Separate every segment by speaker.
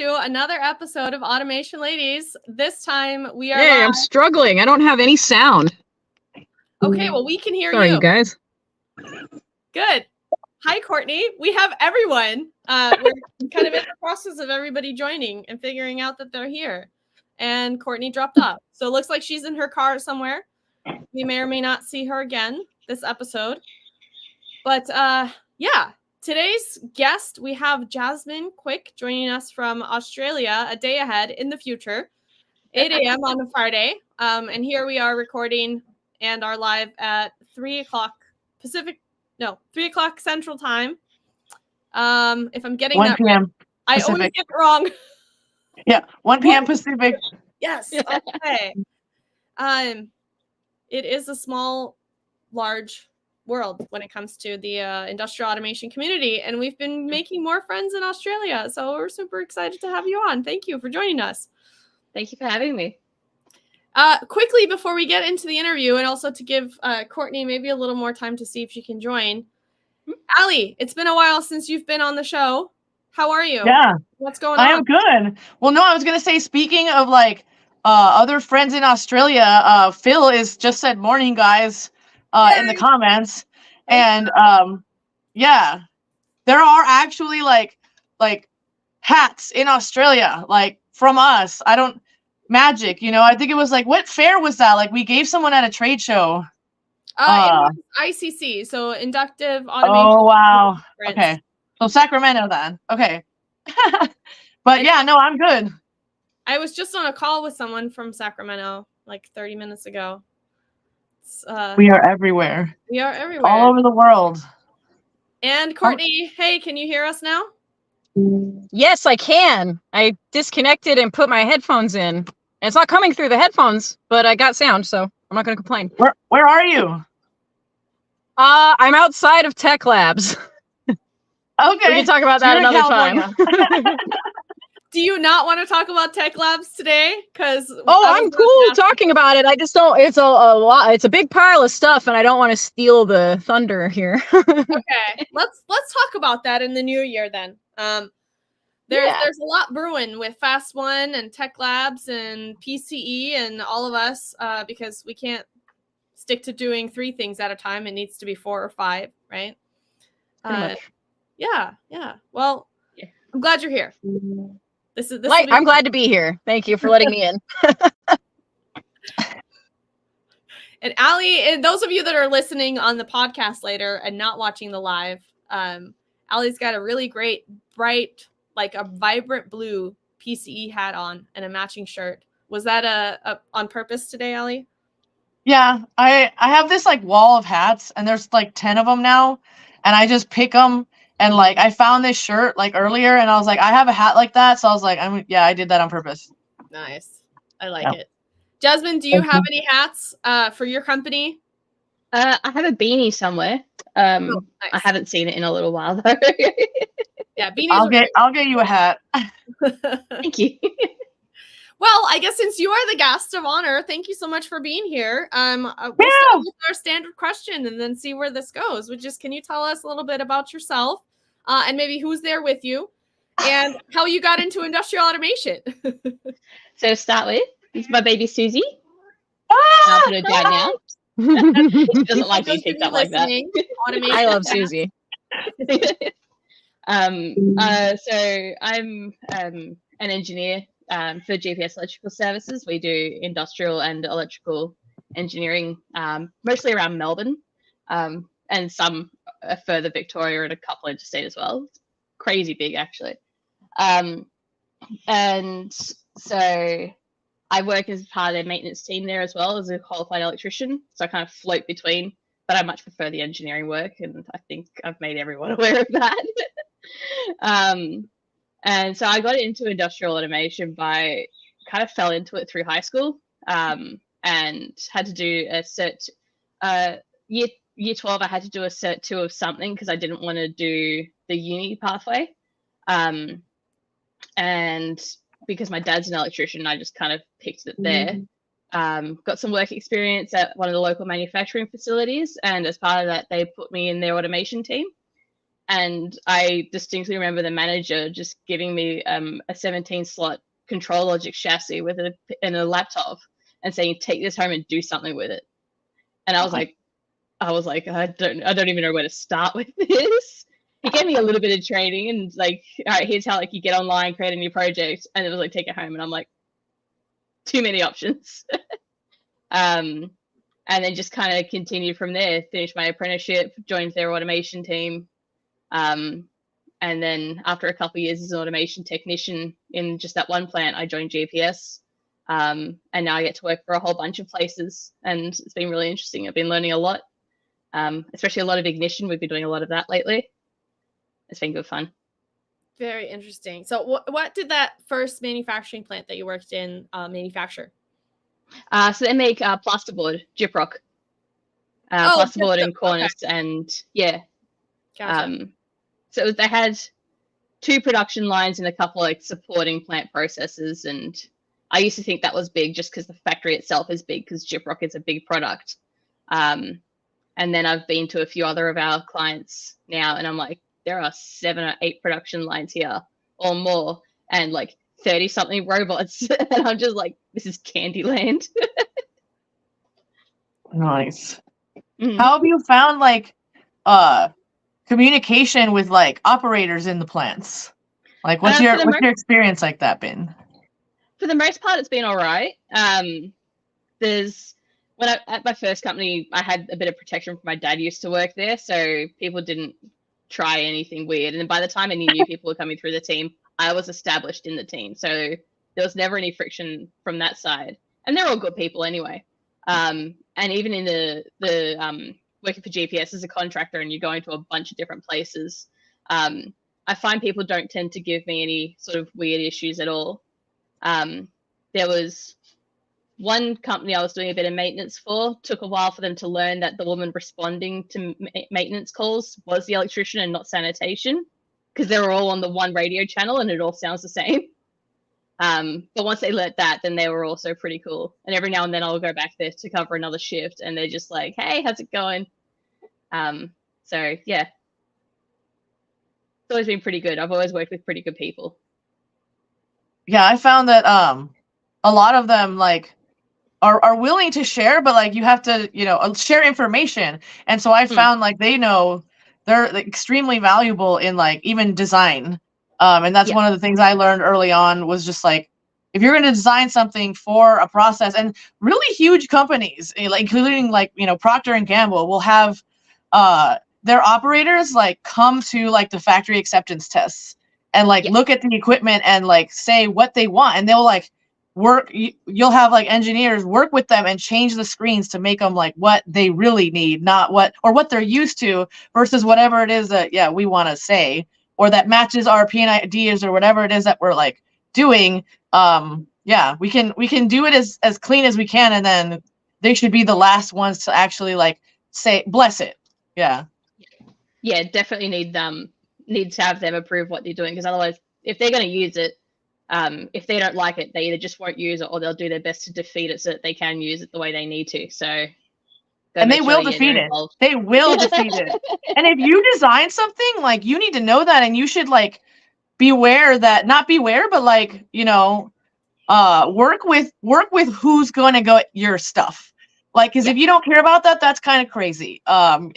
Speaker 1: to another episode of Automation Ladies. This time we are
Speaker 2: Hey, I'm struggling. I don't have any sound.
Speaker 1: Okay, well, we can hear
Speaker 2: Sorry,
Speaker 1: you.
Speaker 2: you guys.
Speaker 1: Good. Hi, Courtney. We have everyone. We're kind of in the process of everybody joining and figuring out that they're here. And Courtney dropped off. So it looks like she's in her car somewhere. We may or may not see her again this episode. But yeah, today's guest, we have Jasmine Quick joining us from Australia, a day ahead in the future, 8 a.m. on a Friday. And here we are recording and are live at 3 o'clock Pacific. No, 3 o'clock Central Time. If I'm getting
Speaker 3: 1
Speaker 1: that
Speaker 3: p.m.
Speaker 1: right. I always get it wrong.
Speaker 3: Yeah, 1 p.m. Pacific.
Speaker 1: Yes. Okay. It is a small, large world when it comes to the industrial automation community, and we've been making more friends in Australia. So we're super excited to have you on. Thank you for joining us.
Speaker 4: Thank you for having me.
Speaker 1: Quickly, before we get into the interview, and also to give Courtney maybe a little more time to see if she can join. Ali, it's been a while since you've been on the show. How are you?
Speaker 3: Yeah.
Speaker 1: What's going on?
Speaker 3: I am good. Well, no, I was going to say, speaking of like other friends in Australia, Phil is just said morning, guys, in the comments. And yeah, there are actually like hats in Australia, like from us. Magic, I think it was like, what fair was that? Like we gave someone at a trade show.
Speaker 1: It was ICC, so Inductive Automation.
Speaker 3: Oh, wow.
Speaker 1: Conference.
Speaker 3: Okay. So Sacramento then. Okay. But yeah, no, I'm good.
Speaker 1: I was just on a call with someone from Sacramento like 30 minutes ago.
Speaker 3: We are everywhere.
Speaker 1: We are everywhere.
Speaker 3: All over the world.
Speaker 1: And Courtney, hey, can you hear us now?
Speaker 2: Yes, I can. I disconnected and put my headphones in. And it's not coming through the headphones, but I got sound, so I'm not going to complain.
Speaker 3: Where are you?
Speaker 2: I'm outside of Tech Labs.
Speaker 3: Okay.
Speaker 2: We can talk about that another time.
Speaker 1: Do you not want to talk about Tech Labs today?
Speaker 2: I'm cool talking about it. I just don't. It's a lot. It's a big pile of stuff, and I don't want to steal the thunder here.
Speaker 1: Okay, let's talk about that in the new year then. There's a lot brewing with Fast One and Tech Labs and PCE and all of us because we can't stick to doing 3 things at a time. It needs to be 4 or 5, right? Yeah. Well, I'm glad you're here.
Speaker 2: I'm glad to be here. Thank you for letting me in.
Speaker 1: And Ali, and those of you that are listening on the podcast later and not watching the live, Ali's got a really great, bright, like a vibrant blue PCE hat on and a matching shirt. Was that a on purpose today, Ali?
Speaker 3: Yeah, I have this like wall of hats, and there's like 10 of them now, and I just pick them. And like I found this shirt like earlier, and I was like, I have a hat like that, so I was like, I did that on purpose.
Speaker 1: Nice, I like it. Jasmine, do you have any hats for your company?
Speaker 4: I have a beanie somewhere. Nice. I haven't seen it in a little while though.
Speaker 1: Yeah, beanies.
Speaker 3: I'll get you a hat.
Speaker 4: Thank you.
Speaker 1: Well, I guess since you are the guest of honor, thank you so much for being here. We'll start with our standard question and then see where this goes, which is, can you tell us a little bit about yourself and maybe who's there with you and how you got into industrial automation?
Speaker 4: So to start with, this is my baby Susie. I'll put her down now. She doesn't like being picked up like that.
Speaker 2: I love Susie.
Speaker 4: So I'm an engineer for GPS Electrical Services. We do industrial and electrical engineering, mostly around Melbourne, and some further Victoria and a couple interstate as well. It's crazy big, actually. And so I work as part of their maintenance team there as well as a qualified electrician. So I kind of float between, but I much prefer the engineering work, and I think I've made everyone aware of that. And so I got into industrial automation kind of fell into it through high school, and had to do a cert. Year 12, I had to do a cert 2 of something because I didn't want to do the uni pathway. And because my dad's an electrician, I just kind of picked it there. Got some work experience at one of the local manufacturing facilities, and as part of that, they put me in their automation team. And I distinctly remember the manager just giving me a 17-slot control logic chassis with a laptop and saying, "Take this home and do something with it." And I was like, I don't even know where to start with this. He gave me a little bit of training and like, all right, here's how like you get online, create a new project, and it was like, take it home. And I'm like, too many options. And then just kind of continued from there. Finished my apprenticeship, joined their automation team. And then after a couple of years as an automation technician in just that one plant, I joined GPS. And now I get to work for a whole bunch of places, and it's been really interesting. I've been learning a lot, especially a lot of ignition. We've been doing a lot of that lately. It's been good fun.
Speaker 1: Very interesting. So what did that first manufacturing plant that you worked in manufacture?
Speaker 4: So they make plasterboard, gyprock, plasterboard and cornice, okay. And yeah.
Speaker 1: Gotcha.
Speaker 4: So they had 2 production lines and a couple like supporting plant processes, and I used to think that was big just because the factory itself is big, because gyprock is a big product. And then I've been to a few other of our clients now, and I'm like, there are 7 or 8 production lines here or more, and like 30-something robots. And I'm just like, this is Candyland.
Speaker 3: Nice. How have you found like communication with like operators in the plants? Like what's your experience like that been?
Speaker 4: For the most part, it's been all right. At my first company, I had a bit of protection from my dad used to work there, so people didn't try anything weird. And by the time any new people were coming through the team, I was established in the team, so there was never any friction from that side. And they're all good people anyway. And even in the working for GPS as a contractor, and you're going to a bunch of different places, I find people don't tend to give me any sort of weird issues at all. There was one company I was doing a bit of maintenance for, took a while for them to learn that the woman responding to maintenance calls was the electrician and not sanitation, because they were all on the one radio channel and it all sounds the same. But once they learnt that, then they were also pretty cool. And every now and then I'll go back there to cover another shift, and they're just like, "Hey, how's it going?" So yeah, it's always been pretty good. I've always worked with pretty good people.
Speaker 3: Yeah, I found that a lot of them like are willing to share, but like you have to, share information. And so I found like they know they're extremely valuable in like even design. And that's one of the things I learned early on was just like, if you're going to design something for a process, and really huge companies, including like, Procter and Gamble will have their operators like come to like the factory acceptance tests and like look at the equipment and like say what they want, and they'll like you'll have like engineers work with them and change the screens to make them like what they really need, not what they're used to, versus whatever it is that we want to say, or that matches our P&IDs or whatever it is that we're like doing. We can do it as clean as we can, and then they should be the last ones to actually like say bless it. Yeah,
Speaker 4: definitely need to have them approve what they're doing, because otherwise, if they're going to use it, if they don't like it, they either just won't use it, or they'll do their best to defeat it so that they can use it the way they need to. So,
Speaker 3: and they will defeat it. They will defeat it. And if you design something, like you need to know that, and you should like not beware, but like work with who's going to go at your stuff. Like, because if you don't care about that, that's kind of crazy. Because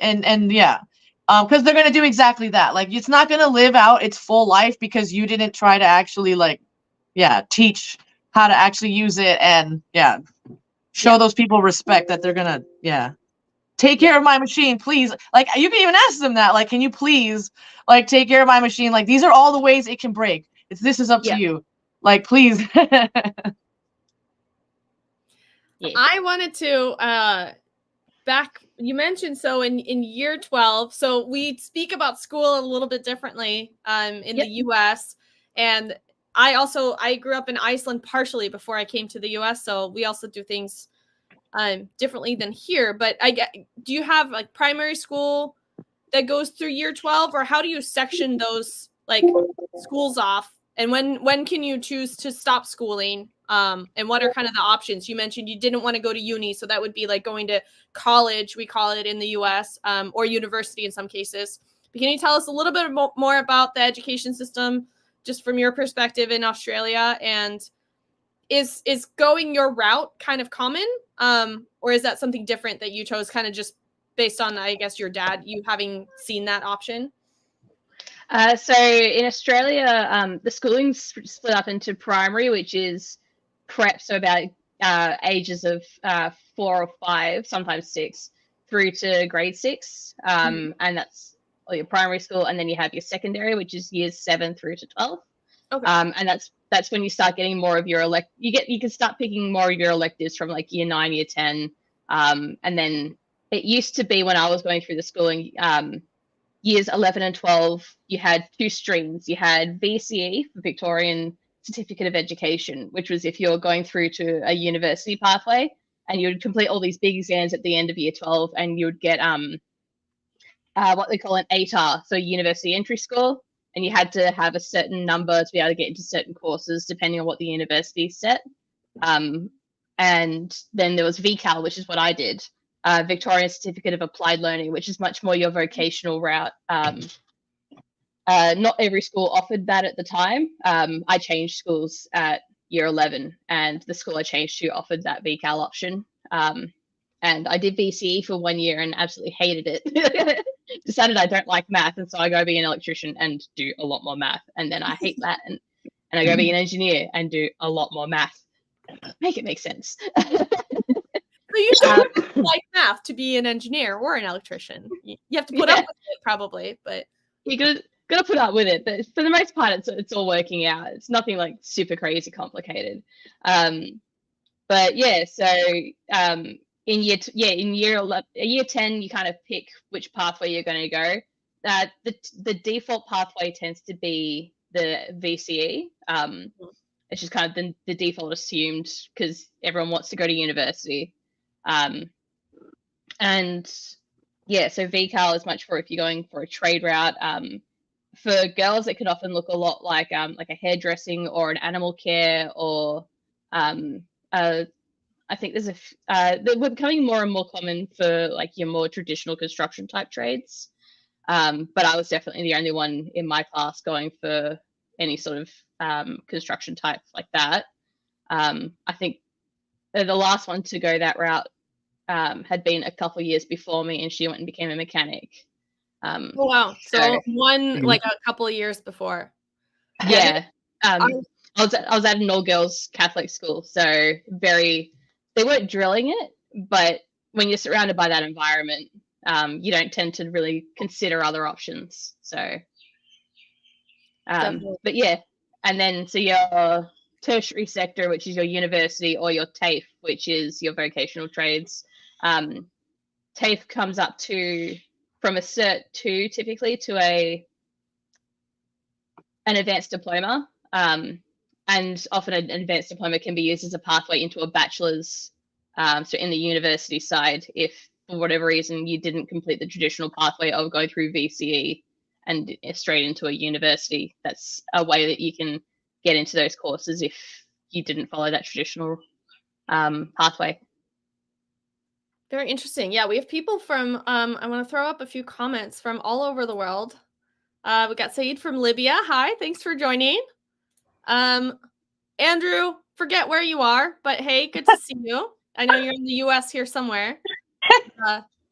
Speaker 3: they're going to do exactly that. Like, it's not going to live out its full life because you didn't try to actually like, teach how to actually use it, and show those people respect that they're going to, take care of my machine, please. Like, you can even ask them that, like, can you please like take care of my machine? Like, these are all the ways it can break. This is up to you. Like, please.
Speaker 1: I wanted to you mentioned in year 12, so we speak about school a little bit differently in the US, and I grew up in Iceland partially before I came to the US, so we also do things differently than here. But do you have like primary school that goes through year 12, or how do you section those like schools off? And when can you choose to stop schooling? And what are kind of the options? You mentioned you didn't want to go to uni, so that would be like going to college, we call it in the US, or university in some cases. But can you tell us a little bit more about the education system, just from your perspective in Australia? And is going your route kind of common, or is that something different that you chose, kind of just based on, I guess, your dad, you having seen that option?
Speaker 4: So in Australia, the schooling's split up into primary, which is prep, so about ages of 4 or 5, sometimes 6, through to grade 6, and that's your primary school. And then you have your secondary, which is years 7 through to 12.
Speaker 1: Okay.
Speaker 4: And that's when you start getting more of your you can start picking more of your electives from like year 9, year 10, and then it used to be when I was going through the schooling. Years 11 and 12, you had 2 streams. You had VCE, for Victorian Certificate of Education, which was if you're going through to a university pathway, and you would complete all these big exams at the end of year 12, and you would get what they call an ATAR, so university entry score, and you had to have a certain number to be able to get into certain courses, depending on what the university set. And then there was VCAL, which is what I did. Victorian Certificate of Applied Learning, which is much more your vocational route. Not every school offered that at the time. I changed schools at year 11, and the school I changed to offered that VCAL option. And I did VCE for 1 year and absolutely hated it. Decided I don't like math, and so I go be an electrician and do a lot more math. And then I hate that, and I go be an engineer and do a lot more math. Make it make sense.
Speaker 1: So you don't like math to be an engineer or an electrician. You have to put up with it, probably, but
Speaker 4: you gotta put up with it. But for the most part, it's all working out. It's nothing like super crazy complicated. But yeah, so in year 10, you kind of pick which pathway you're going to go. The default pathway tends to be the VCE. It's just kind of the default assumed because everyone wants to go to university. And yeah, so VCAL is much for if you're going for a trade route. For girls, it could often look a lot like a hairdressing or an animal care, or I think they're becoming more and more common for like your more traditional construction type trades. But I was definitely the only one in my class going for any sort of construction type like that. I think the last one to go that route had been a couple of years before me, and she went and became a mechanic.
Speaker 1: Oh wow! So one like a couple of years before.
Speaker 4: Yeah, I was at an all girls Catholic school, so they weren't drilling it, but when you're surrounded by that environment, you don't tend to really consider other options. So, but yeah, and then so your tertiary sector, which is your university, or your TAFE, which is your vocational trades. TAFE comes up to from a Cert 2 typically to an advanced diploma, and often an advanced diploma can be used as a pathway into a bachelor's. So in the university side, if for whatever reason you didn't complete the traditional pathway of going through VCE and straight into a university, that's a way that you can get into those courses if you didn't follow that traditional pathway.
Speaker 1: Very interesting. Yeah, we have people from, I want to throw up a few comments from all over the world. We got Saeed from Libya. Hi, thanks for joining. Andrew, forget where you are, but hey, good to see you. I know you're in the US here somewhere.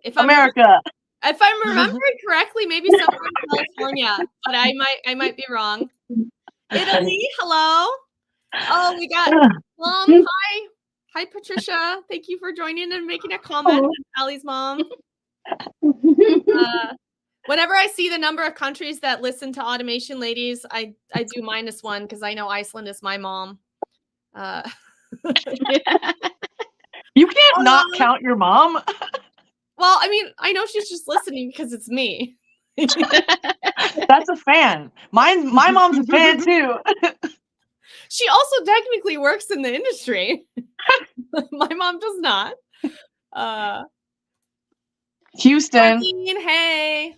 Speaker 1: If I'm remembering correctly, maybe somewhere in California, but I might be wrong. Italy, hello. Oh, we got Mom. Hi, Patricia. Thank you for joining and making a comment. Allie's mom. Whenever I see the number of countries that listen to Automation Ladies, I do -1 because I know Iceland is my mom.
Speaker 3: You can't not count your mom.
Speaker 1: Well, I mean, I know she's just listening because it's me.
Speaker 3: That's a fan. My mom's a fan too.
Speaker 1: She also technically works in the industry. My mom does not.
Speaker 3: Houston.
Speaker 1: Hey.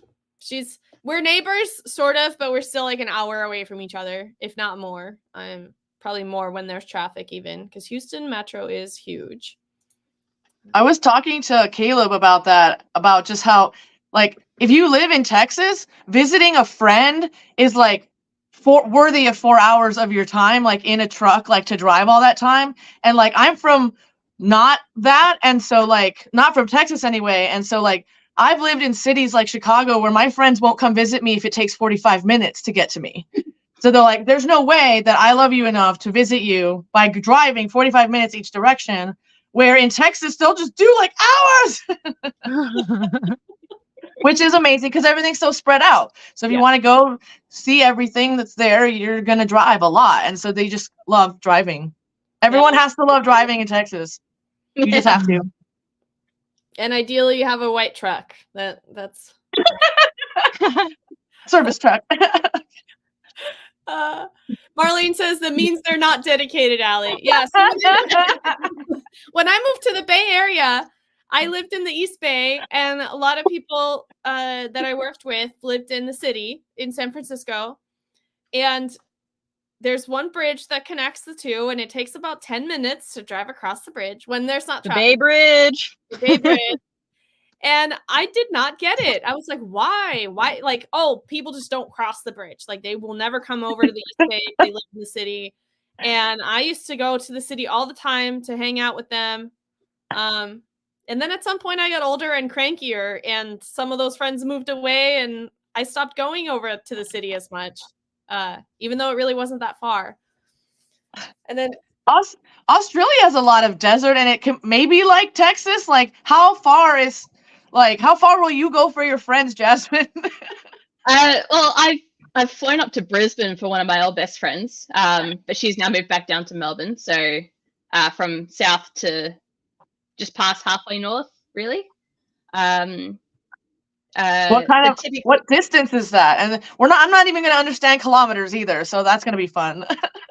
Speaker 1: We're neighbors, sort of, but we're still like an hour away from each other, if not more. Probably more when there's traffic even, because Houston Metro is huge.
Speaker 3: I was talking to Caleb about that, about just how Like, if you live in Texas, visiting a friend is like worthy of 4 hours of your time, like in a truck, like to drive all that time. And like, I'm from not that, and so like not from Texas anyway. And so like I've lived in cities like Chicago where my friends won't come visit me if it takes 45 minutes to get to me. So they're like, there's no way that I love you enough to visit you by driving 45 minutes each direction. Where in Texas, they'll just do like hours, which is amazing because everything's so spread out. So if you want to go see everything that's there, you're going to drive a lot. And so they just love driving. Everyone has to love driving in Texas. You just have to.
Speaker 1: And ideally, you have a white truck. That's
Speaker 3: Service truck.
Speaker 1: Marlene says that means they're not dedicated, Allie. Yes. When I moved to the Bay Area, I lived in the East Bay, and a lot of people that I worked with lived in the city in San Francisco. And there's one bridge that connects the two, and it takes about 10 minutes to drive across the bridge when there's not
Speaker 2: The
Speaker 1: traffic.
Speaker 2: Bay Bridge.
Speaker 1: The Bay Bridge. And I did not get it. I was like, why? Why? Like, oh, people just don't cross the bridge. Like, they will never come over to the East Bay. They live in the city. And I used to go to the city all the time to hang out with them. And then at some point I got older and crankier, and some of those friends moved away, and I stopped going over to the city as much, even though it really wasn't that far. And then
Speaker 3: Australia has a lot of desert, and it can maybe like Texas. Like, how far will you go for your friends, Jasmine?
Speaker 4: Well, I've flown up to Brisbane for one of my old best friends, but she's now moved back down to Melbourne. So from south to just past halfway north, really.
Speaker 3: What distance is that? And I'm not even going to understand kilometers either, so that's going to be fun.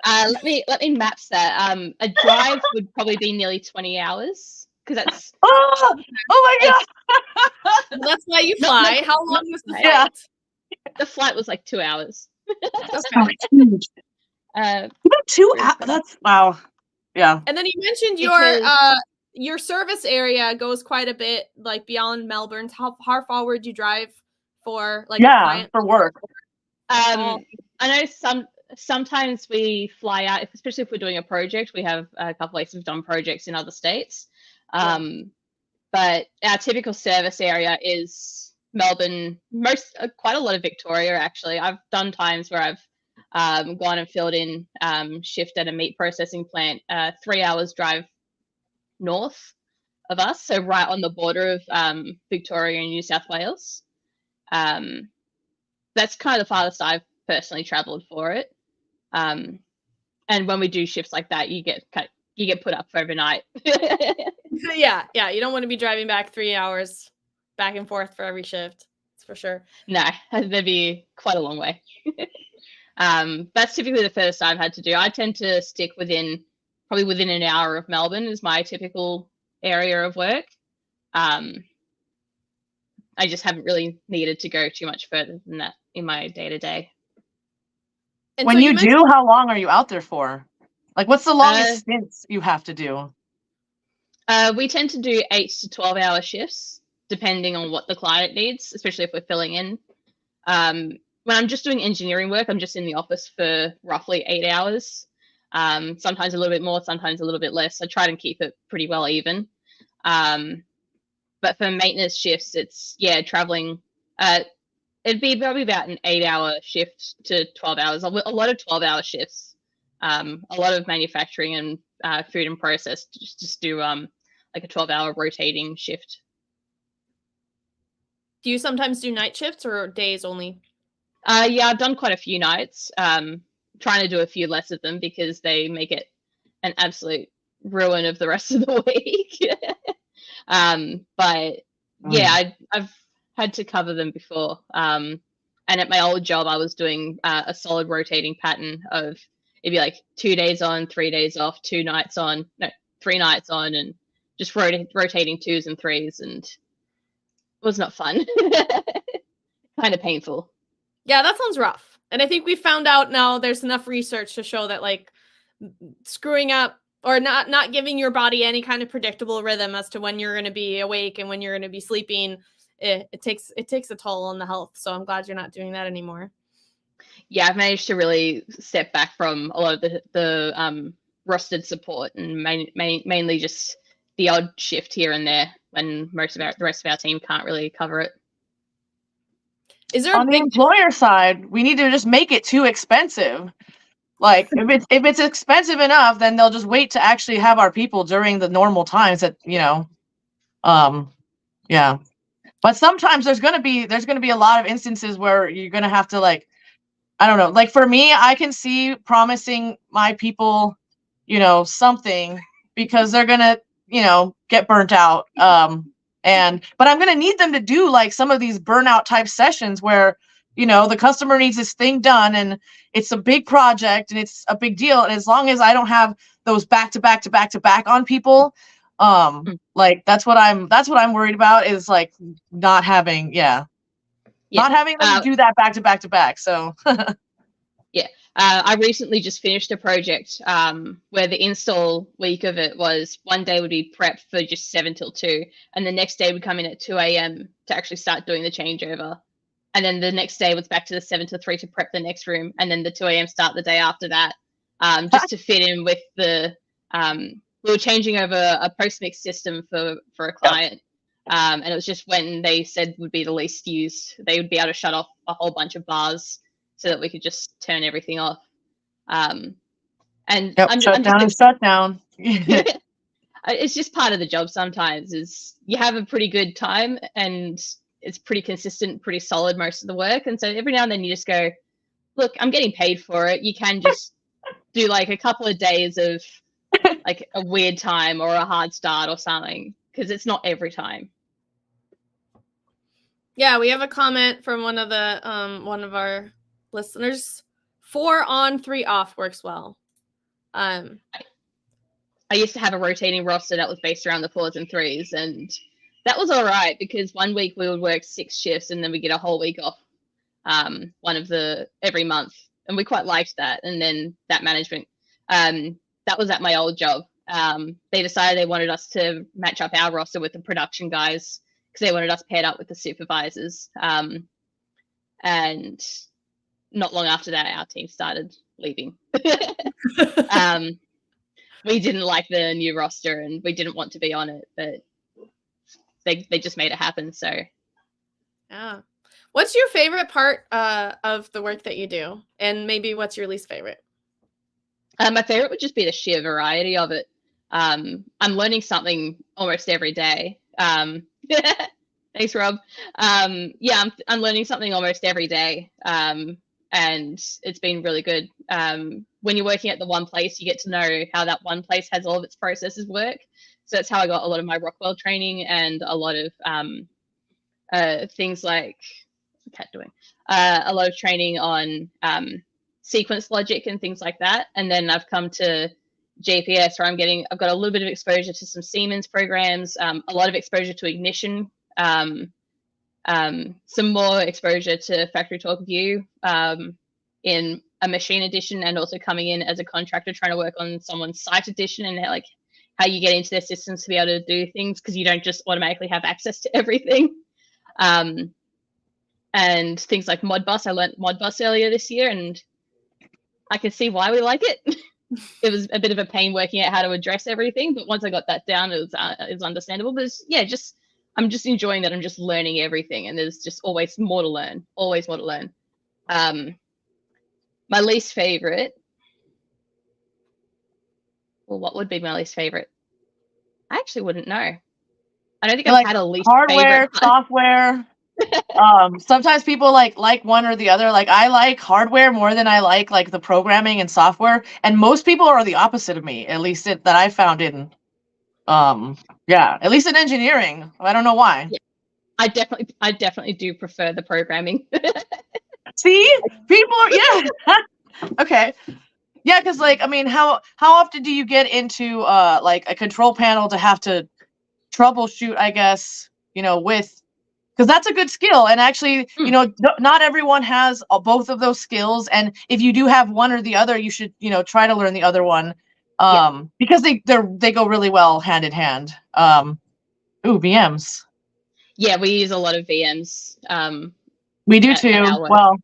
Speaker 4: Let me maps that. A drive would probably be nearly 20 hours because that's.
Speaker 3: Oh my god!
Speaker 1: That's why you fly. How long was the flight?
Speaker 3: Yeah.
Speaker 4: The flight was like 2 hours.
Speaker 1: Okay.
Speaker 3: Huge. 2 hours.
Speaker 4: Brisbane.
Speaker 3: That's wow. Yeah.
Speaker 1: And then you mentioned your service area goes quite a bit like beyond Melbourne. How far would you drive for like a client?
Speaker 3: For work?
Speaker 4: I know sometimes we fly out, especially if we're doing a project. We have a couple weeks we've done projects in other states. But our typical service area is Melbourne, quite a lot of Victoria actually. I've done times where I've gone and filled in shift at a meat processing plant, 3 hours drive north of us, so right on the border of Victoria and New South Wales. That's kind of the farthest I've personally traveled for it. And when we do shifts like that, you get put up for overnight.
Speaker 1: Yeah, you don't want to be driving back 3 hours back and forth for every shift. That's for sure.
Speaker 4: No, that'd be quite a long way. That's typically the first I've had to do. I tend to stick probably within an hour of Melbourne is my typical area of work. I just haven't really needed to go too much further than that in my day-to-day.
Speaker 1: And
Speaker 3: when
Speaker 1: so
Speaker 3: you do, how long are you out there for? Like, what's the longest stints you have to do?
Speaker 4: We tend to do 8 to 12-hour shifts, depending on what the client needs, especially if we're filling in. When I'm just doing engineering work, I'm just in the office for roughly 8 hours. Sometimes a little bit more, sometimes a little bit less. I try to keep it pretty well even. But for maintenance shifts, it's traveling. It'd be probably about an 8-hour shift to 12 hours. A lot of 12-hour shifts. A lot of manufacturing and food and process just do like a 12-hour rotating shift.
Speaker 1: Do you sometimes do night shifts or days only?
Speaker 4: Yeah, I've done quite a few nights. Trying to do a few less of them because they make it an absolute ruin of the rest of the week. But yeah, I've had to cover them before. And at my old job, I was doing a solid rotating pattern of it'd be like 2 days on, 3 days off, 3 nights on, and just rotating 2s and 3s, and it was not fun. Kind of painful.
Speaker 1: Yeah, that sounds rough. And I think we found out now there's enough research to show that like screwing up or not giving your body any kind of predictable rhythm as to when you're going to be awake and when you're going to be sleeping it takes a toll on the health. So I'm glad you're not doing that anymore.
Speaker 4: Yeah, I've managed to really step back from a lot of the rostered support and mainly just the odd shift here and there when the rest of our team can't really cover it.
Speaker 1: Is there
Speaker 3: on the employer side, we need to just make it too expensive. Like if it's expensive enough, then they'll just wait to actually have our people during the normal times that, yeah. But sometimes there's gonna be a lot of instances where you're gonna have to, like, I don't know. Like for me, I can see promising my people, something, because they're gonna, get burnt out. But I'm gonna need them to do like some of these burnout type sessions where, the customer needs this thing done and it's a big project and it's a big deal. And as long as I don't have those back to back to back to back on people, like that's what I'm worried about, is like not having them do that back to back to back. So
Speaker 4: I recently just finished a project where the install week of it was one day would be prep for just 7 till 2, and the next day would come in at 2 a.m. to actually start doing the changeover. And then the next day was back to the 7 to 3 to prep the next room, and then the 2 a.m. start the day after that, just to fit in with the we were changing over a post-mix system for a client. And it was just when they said would be the least used, they would be able to shut off a whole bunch of bars so that we could just turn everything off. And
Speaker 3: shut down.
Speaker 4: It's just part of the job sometimes, is you have a pretty good time and it's pretty consistent, pretty solid most of the work. And so every now and then you just go, look, I'm getting paid for it. You can just do like a couple of days of like a weird time or a hard start or something, because it's not every time.
Speaker 1: Yeah, we have a comment from one of our listeners. 4 on, 3 off works well.
Speaker 4: I used to have a rotating roster that was based around the 4s and 3s, and that was all right because one week we would work 6 shifts and then we get a whole week off every month, and we quite liked that. And then that management, that was at my old job. They decided they wanted us to match up our roster with the production guys because they wanted us paired up with the supervisors. And not long after that, our team started leaving. We didn't like the new roster and we didn't want to be on it, but they just made it happen. So,
Speaker 1: yeah. What's your favorite part of the work that you do? And maybe what's your least favorite?
Speaker 4: My favorite would just be the sheer variety of it. I'm learning something almost every day. Thanks, Rob. I'm learning something almost every day. And it's been really good. When you're working at the one place, you get to know how that one place has all of its processes work. So that's how I got a lot of my Rockwell training and a lot of things like, what's the cat doing? A lot of training on sequence logic and things like that. And then I've come to GPS where I've got a little bit of exposure to some Siemens programs, a lot of exposure to Ignition, some more exposure to Factory Talk View in a machine edition, and also coming in as a contractor trying to work on someone's site edition and how you get into their systems to be able to do things, because you don't just automatically have access to everything. And things like Modbus. I learned Modbus earlier this year, and I can see why we like it. It was a bit of a pain working out how to address everything, but once I got that down, it was understandable. But I'm just enjoying that I'm just learning everything, and there's just always more to learn. Always more to learn. My least favorite. Well, what would be my least favorite? I actually wouldn't know. I don't think I've had a least
Speaker 3: hardware,
Speaker 4: favorite.
Speaker 3: software. Sometimes people like one or the other. Like I like hardware more than I like the programming and software. And most people are the opposite of me, at least that I found in at least in engineering. I don't know why.
Speaker 4: Yeah. I definitely do prefer the programming.
Speaker 3: See? People are okay. Yeah, because how often do you get into a control panel to have to troubleshoot, I guess, with, because that's a good skill. And actually, not everyone has both of those skills. And if you do have one or the other, you should, try to learn the other one. Because they go really well hand in hand. VMs.
Speaker 4: Yeah, we use a lot of VMs.
Speaker 3: We do
Speaker 4: at
Speaker 3: too.
Speaker 4: our work.
Speaker 3: Well,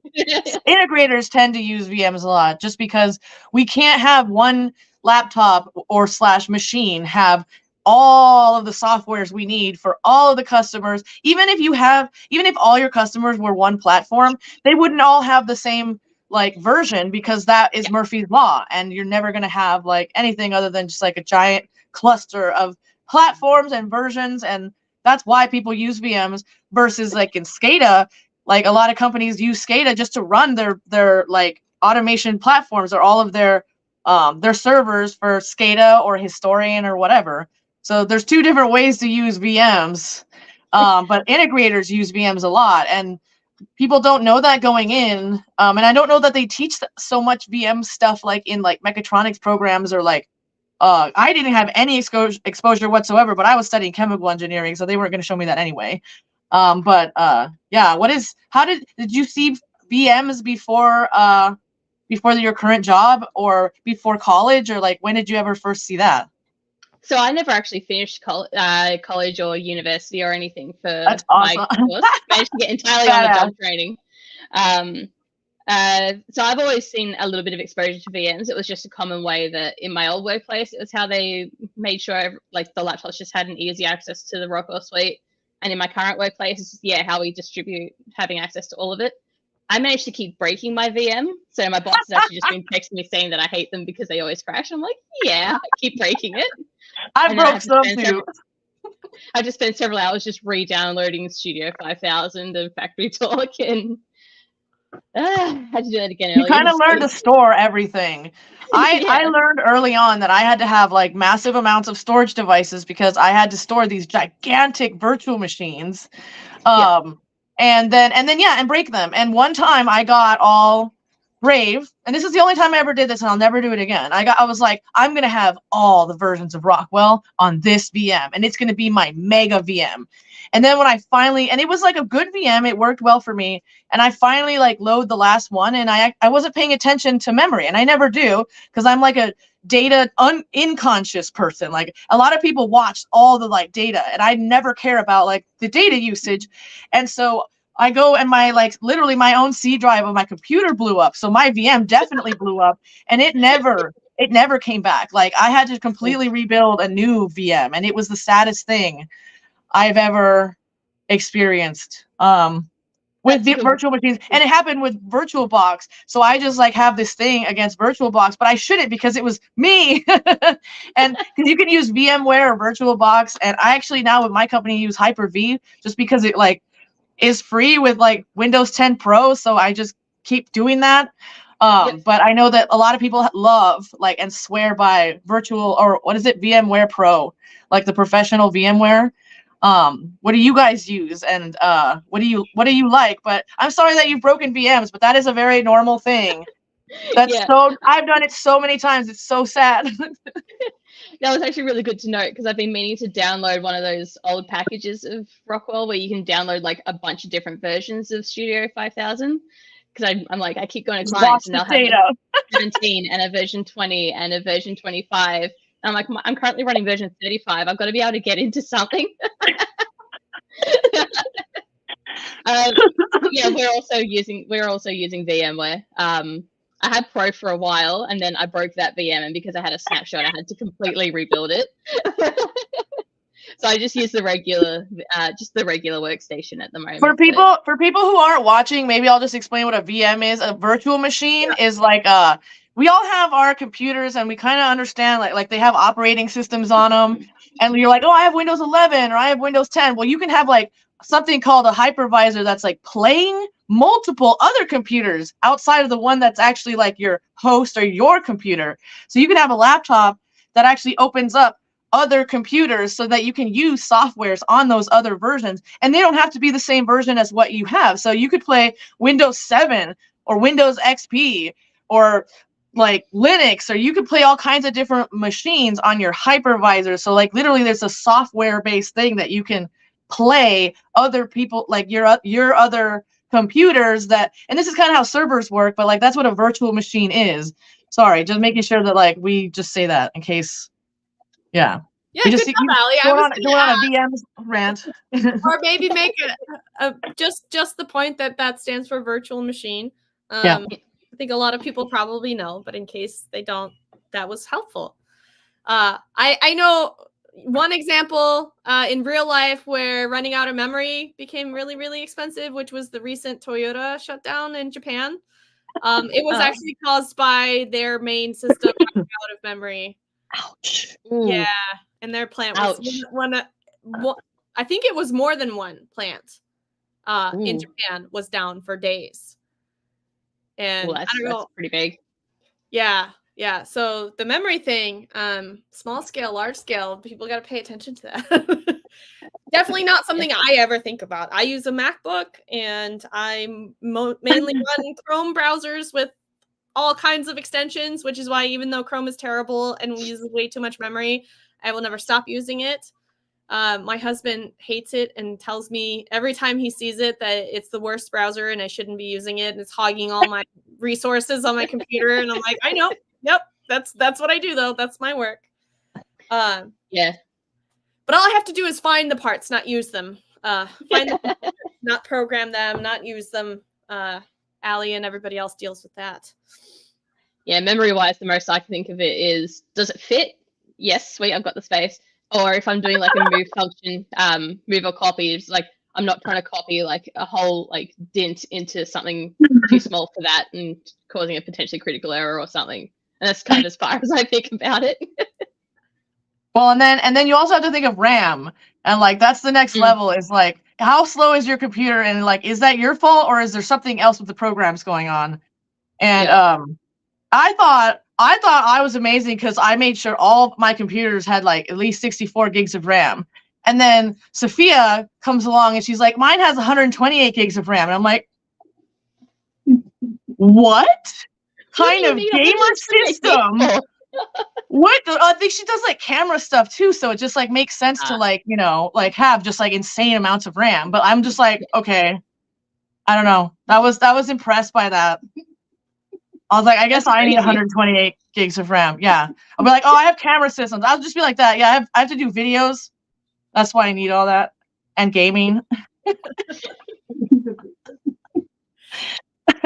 Speaker 3: integrators tend to use VMs a lot just because we can't have one laptop or / machine have all of the softwares we need for all of the customers. Even if all your customers were one platform, they wouldn't all have the same like version, because that is Murphy's Law, and you're never going to have like anything other than just like a giant cluster of platforms and versions. And that's why people use VMs versus like in SCADA. Like a lot of companies use SCADA just to run their like automation platforms or all of their servers for SCADA or Historian or whatever. So there's two different ways to use VMs, but integrators use VMs a lot, and people don't know that going in. And I don't know that they teach so much VM stuff like in like mechatronics programs or like. I didn't have any exposure whatsoever, but I was studying chemical engineering, so they weren't going to show me that anyway. Yeah, how did you see VMs before your current job or before college, or like when did you ever first see that?
Speaker 4: So I never actually finished college or university or anything for
Speaker 3: That's
Speaker 4: my
Speaker 3: awesome.
Speaker 4: course. Managed to get entirely on the job training. So I've always seen a little bit of exposure to VMs. It was just a common way that in my old workplace, it was how they made sure like the laptops just had an easy access to the Rockwell suite. And in my current workplace, it's just, how we distribute having access to all of it. I managed to keep breaking my VM. So my boss has actually just been texting me saying that I hate them because they always crash. I'm like, yeah, I keep breaking it.
Speaker 3: I broke some too.
Speaker 4: I just spent several hours just re-downloading Studio 5000 and Factory Talk, and I had to do that again earlier.
Speaker 3: You kind of learn to store everything. I learned early on that I had to have like massive amounts of storage devices because I had to store these gigantic virtual machines. And break them. And one time I got all brave, and this is the only time I ever did this, and I'll never do it again. I was like, I'm gonna have all the versions of Rockwell on this VM, and it's gonna be my mega VM. And then when I finally, and it was like a good VM, it worked well for me, and I finally like load the last one, and I wasn't paying attention to memory, and I never do, because I'm like a data unconscious person. Like a lot of people watch all the like data, and I never care about like the data usage. And so I go and literally my own C drive of my computer blew up. So my VM definitely blew up, and it never came back. Like I had to completely rebuild a new VM, and it was the saddest thing I've ever experienced. With the virtual machines, and it happened with VirtualBox. So I just like have this thing against VirtualBox, but I shouldn't because it was me. And because you can use VMware or VirtualBox, and I actually now with my company use Hyper-V just because it like is free with like Windows 10 Pro. So I just keep doing that. But I know that a lot of people love like and swear by VMware Pro, like the professional VMware. What do you guys use, and what do you like? But I'm sorry that you've broken VMs, but that is a very normal thing. I've done it so many times. It's so sad.
Speaker 4: That was actually really good to note, because I've been meaning to download one of those old packages of Rockwell where you can download like a bunch of different versions of Studio 5000. Because I'm like, I keep going to clients and they'll have 17 and a version 20 and a version 25. And I'm like, I'm currently running version 35. I've got to be able to get into something. We're also using VMware. I had Pro for a while, and then I broke that VM, and because I had a snapshot, I had to completely rebuild it. So I just use the regular workstation at the moment.
Speaker 3: For people who aren't watching, maybe I'll just explain what a VM is. A virtual machine is like we all have our computers, and we kind of understand like they have operating systems on them, and you're like, oh, I have Windows 11 or I have Windows 10. Well, you can have like something called a hypervisor that's like playing multiple other computers outside of the one that's actually like your host or your computer. So you can have a laptop that actually opens up other computers so that you can use softwares on those other versions, and they don't have to be the same version as what you have. So you could play Windows 7 or Windows XP or like Linux, or you could play all kinds of different machines on your hypervisor. So like literally there's a software based thing that you can play other people, like your other computers that, and this is kind of how servers work, but like that's what a virtual machine is. Sorry, just making sure that like we just say that in case. Yeah.
Speaker 1: Yeah,
Speaker 3: We
Speaker 1: good
Speaker 3: just
Speaker 1: job, Allie. I
Speaker 3: going
Speaker 1: was
Speaker 3: on,
Speaker 1: gonna
Speaker 3: going on
Speaker 1: ask,
Speaker 3: a VMs rant.
Speaker 1: or maybe make just the point that stands for virtual machine.
Speaker 3: Yeah.
Speaker 1: I think a lot of people probably know, but in case they don't, that was helpful. I know one example in real life where running out of memory became really, really expensive, which was the recent Toyota shutdown in Japan. It was actually caused by their main system running out of memory.
Speaker 3: Ouch.
Speaker 1: Yeah, and their plant was I think it was more than one plant in Japan was down for days. And I don't know.
Speaker 4: That's pretty big.
Speaker 1: Yeah. So the memory thing, small scale, large scale, people got to pay attention to that. Definitely not something I ever think about. I use a MacBook and I mainly run Chrome browsers with all kinds of extensions, which is why even though Chrome is terrible and uses way too much memory, I will never stop using it. My husband hates it and tells me every time he sees it that it's the worst browser and I shouldn't be using it and it's hogging all my resources on my computer. And I'm like, I know. Yep. That's what I do though. That's my work.
Speaker 4: Yeah.
Speaker 1: But all I have to do is find the parts, not use them. Find them, not program them, not use them. Allie and everybody else deals with that.
Speaker 4: Yeah, memory-wise, the most I can think of it is, does it fit? Yes, sweet, I've got the space. Or if I'm doing like a move function, move or copy, it's like I'm not trying to copy like a whole like dent into something too small for that and causing a potentially critical error or something. And that's kind of as far as I think about it.
Speaker 3: Well, and then you also have to think of RAM, and like that's the next level. Is like how slow is your computer, and like is that your fault or is there something else with the programs going on? And I thought I was amazing because I made sure all of my computers had like at least 64 gigs of RAM. And then Sophia comes along and she's like, mine has 128 gigs of RAM, and I'm like, what kind of gamer system? What? I think she does like camera stuff too, so it just like makes sense to like, you know, like have just like insane amounts of RAM. But I'm just like, okay, I don't know. I was impressed by that. I was like, I guess I need 128 gigs of RAM. Yeah, I'll be like, oh, I have camera systems. I'll just be like that. Yeah, I have to do videos. That's why I need all that, and gaming.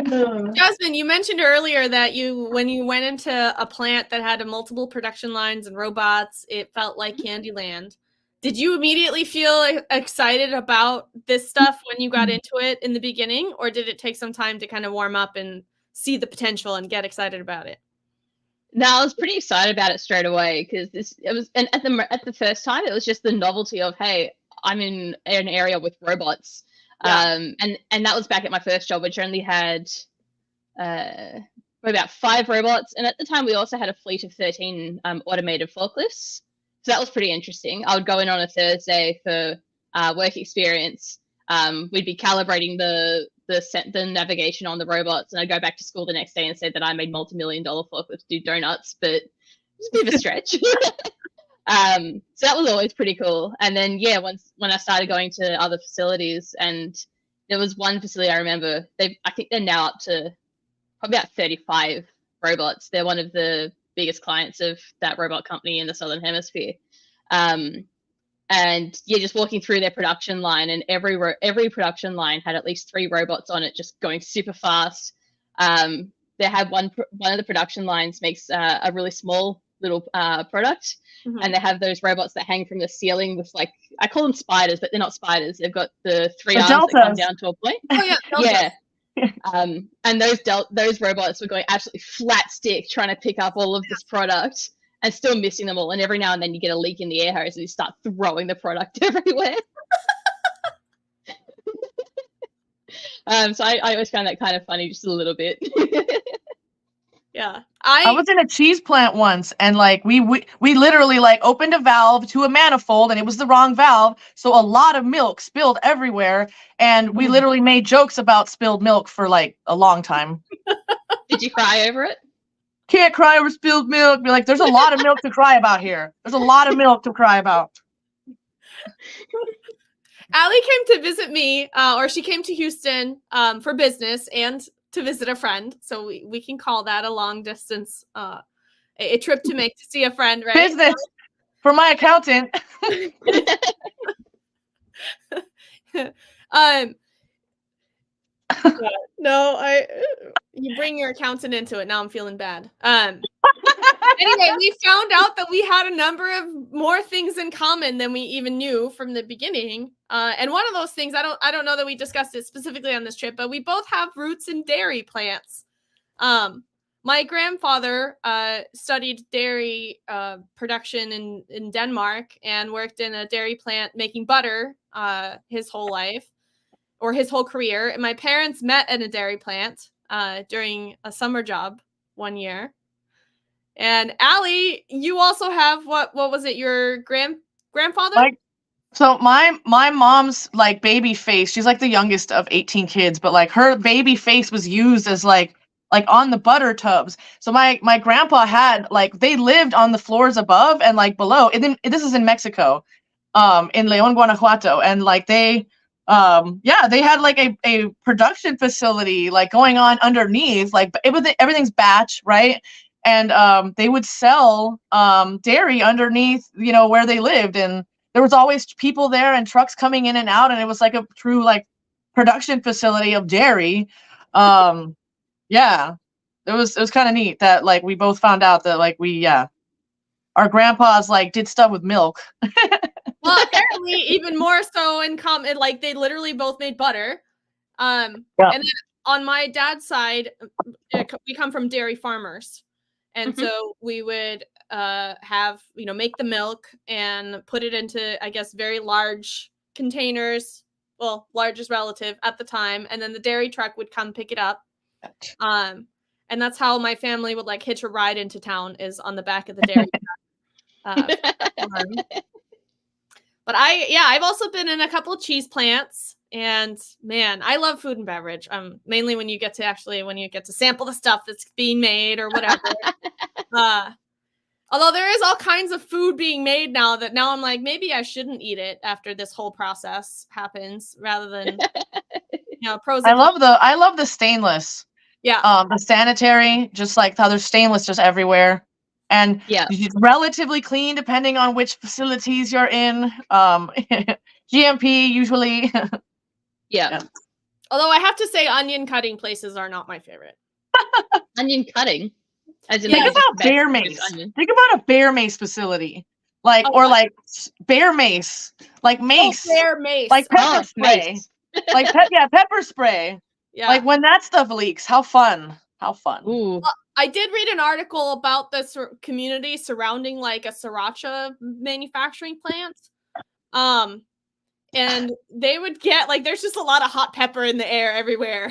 Speaker 1: Jasmine, you mentioned earlier that when you went into a plant that had multiple production lines and robots, it felt like Candyland. Did you immediately feel excited about this stuff when you got into it in the beginning, or did it take some time to kind of warm up and see the potential and get excited about it?
Speaker 4: No, I was pretty excited about it straight away because and at the first time it was just the novelty of, hey, I'm in an area with robots. And that was back at my first job, which only had about 5 robots, and at the time we also had a fleet of 13 automated forklifts, so that was pretty interesting. I would go in on a Thursday for work experience. We'd be calibrating the navigation on the robots, and I'd go back to school the next day and say that I made multi-million-dollar forklifts do donuts, but it's a bit of a stretch. So that was always pretty cool. And then when I started going to other facilities, and there was one facility I remember, I think they're now up to probably about 35 robots. They're one of the biggest clients of that robot company in the Southern Hemisphere. And just walking through their production line, and every production line had at least 3 robots on it, just going super fast. They had one of the production lines makes a really small little product, and they have those robots that hang from the ceiling with, like, I call them spiders, but they're not spiders. They've got the 3 arms that come down to a point.
Speaker 1: Oh yeah.
Speaker 4: And those robots were going absolutely flat stick trying to pick up all of this product and still missing them all. And every now and then you get a leak in the air hose and you start throwing the product everywhere. So I always found that kind of funny, just a little bit.
Speaker 1: Yeah.
Speaker 3: I was in a cheese plant once, and like we literally like opened a valve to a manifold, and it was the wrong valve, so a lot of milk spilled everywhere, and we literally made jokes about spilled milk for like a long time.
Speaker 4: Did you cry over it?
Speaker 3: Can't cry over spilled milk. Be like, there's a lot of milk to cry about here. There's a lot of milk to cry about.
Speaker 1: Allie came to visit me, or she came to Houston for business and to visit a friend. So we can call that a long distance, a trip to make to see a friend, right?
Speaker 3: Business. for my accountant.
Speaker 1: um no, you bring your accountant into it. Now I'm feeling bad. Anyway, we found out that we had a number of more things in common than we even knew from the beginning. And one of those things, I don't know that we discussed it specifically on this trip, but we both have roots in dairy plants. My grandfather studied dairy production in Denmark and worked in a dairy plant making butter his whole life, or his whole career. And my parents met at a dairy plant during a summer job one year. And Allie, you also have what was it? Your grandfather?
Speaker 3: Like, so my mom's like baby face. She's like the youngest of 18 kids, but like her baby face was used as like on the butter tubs. So my grandpa had like, they lived on the floors above and like below. And then this is in Mexico, in León, Guanajuato, and like they had like a production facility like going on underneath. Like everything's batch, right? And they would sell dairy underneath, where they lived, and there was always people there and trucks coming in and out, and it was like a true like production facility of dairy. Yeah, it was kind of neat that like we both found out that like our grandpas like did stuff with milk.
Speaker 1: Well, apparently even more so in common, like they literally both made butter.
Speaker 3: Yeah.
Speaker 1: And then on my dad's side, we come from dairy farmers. And so we would have, make the milk and put it into, I guess, very large containers. Well, largest relative at the time. And then the dairy truck would come pick it up. And that's how my family would like hitch a ride into town, is on the back of the dairy truck. But I've also been in a couple cheese plants, and man, I love food and beverage. Mainly when you get to sample the stuff that's being made or whatever. Although there is all kinds of food being made now that now I'm like, maybe I shouldn't eat it after this whole process happens, rather than pros.
Speaker 3: I love the stainless.
Speaker 1: Yeah.
Speaker 3: The sanitary, just like how there's stainless just everywhere. And relatively clean depending on which facilities you're in. GMP usually.
Speaker 4: Yeah.
Speaker 1: Although I have to say, onion cutting places are not my favorite.
Speaker 4: Onion cutting?
Speaker 3: Think about bear mace. Think about a bear mace facility. Like, or like bear mace. Like mace.
Speaker 1: Oh, bear mace.
Speaker 3: Like pepper spray.
Speaker 4: Mace.
Speaker 3: Like pepper spray.
Speaker 1: Yeah.
Speaker 3: Like when that stuff leaks, how fun.
Speaker 4: Ooh.
Speaker 1: Well, I did read an article about this community surrounding like a sriracha manufacturing plant. And they would get like, there's just a lot of hot pepper in the air everywhere.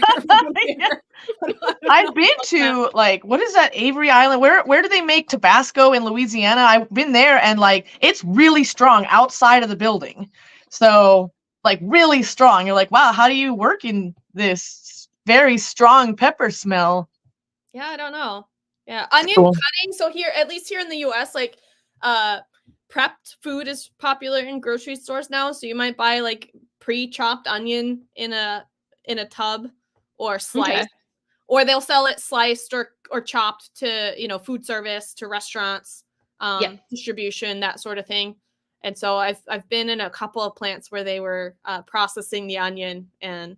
Speaker 3: I've been to like, what is that, Avery Island? Where do they make Tabasco in Louisiana? I've been there, and like it's really strong outside of the building. So like really strong. You're like, wow, how do you work in this very strong pepper smell?
Speaker 1: Yeah, I don't know. Yeah, onion cutting. So here, at least here in the US, like prepped food is popular in grocery stores now. So you might buy like pre-chopped onion in a tub or sliced, or they'll sell it sliced or chopped to food service, to restaurants, distribution, that sort of thing. And so I've been in a couple of plants where they were processing the onion, and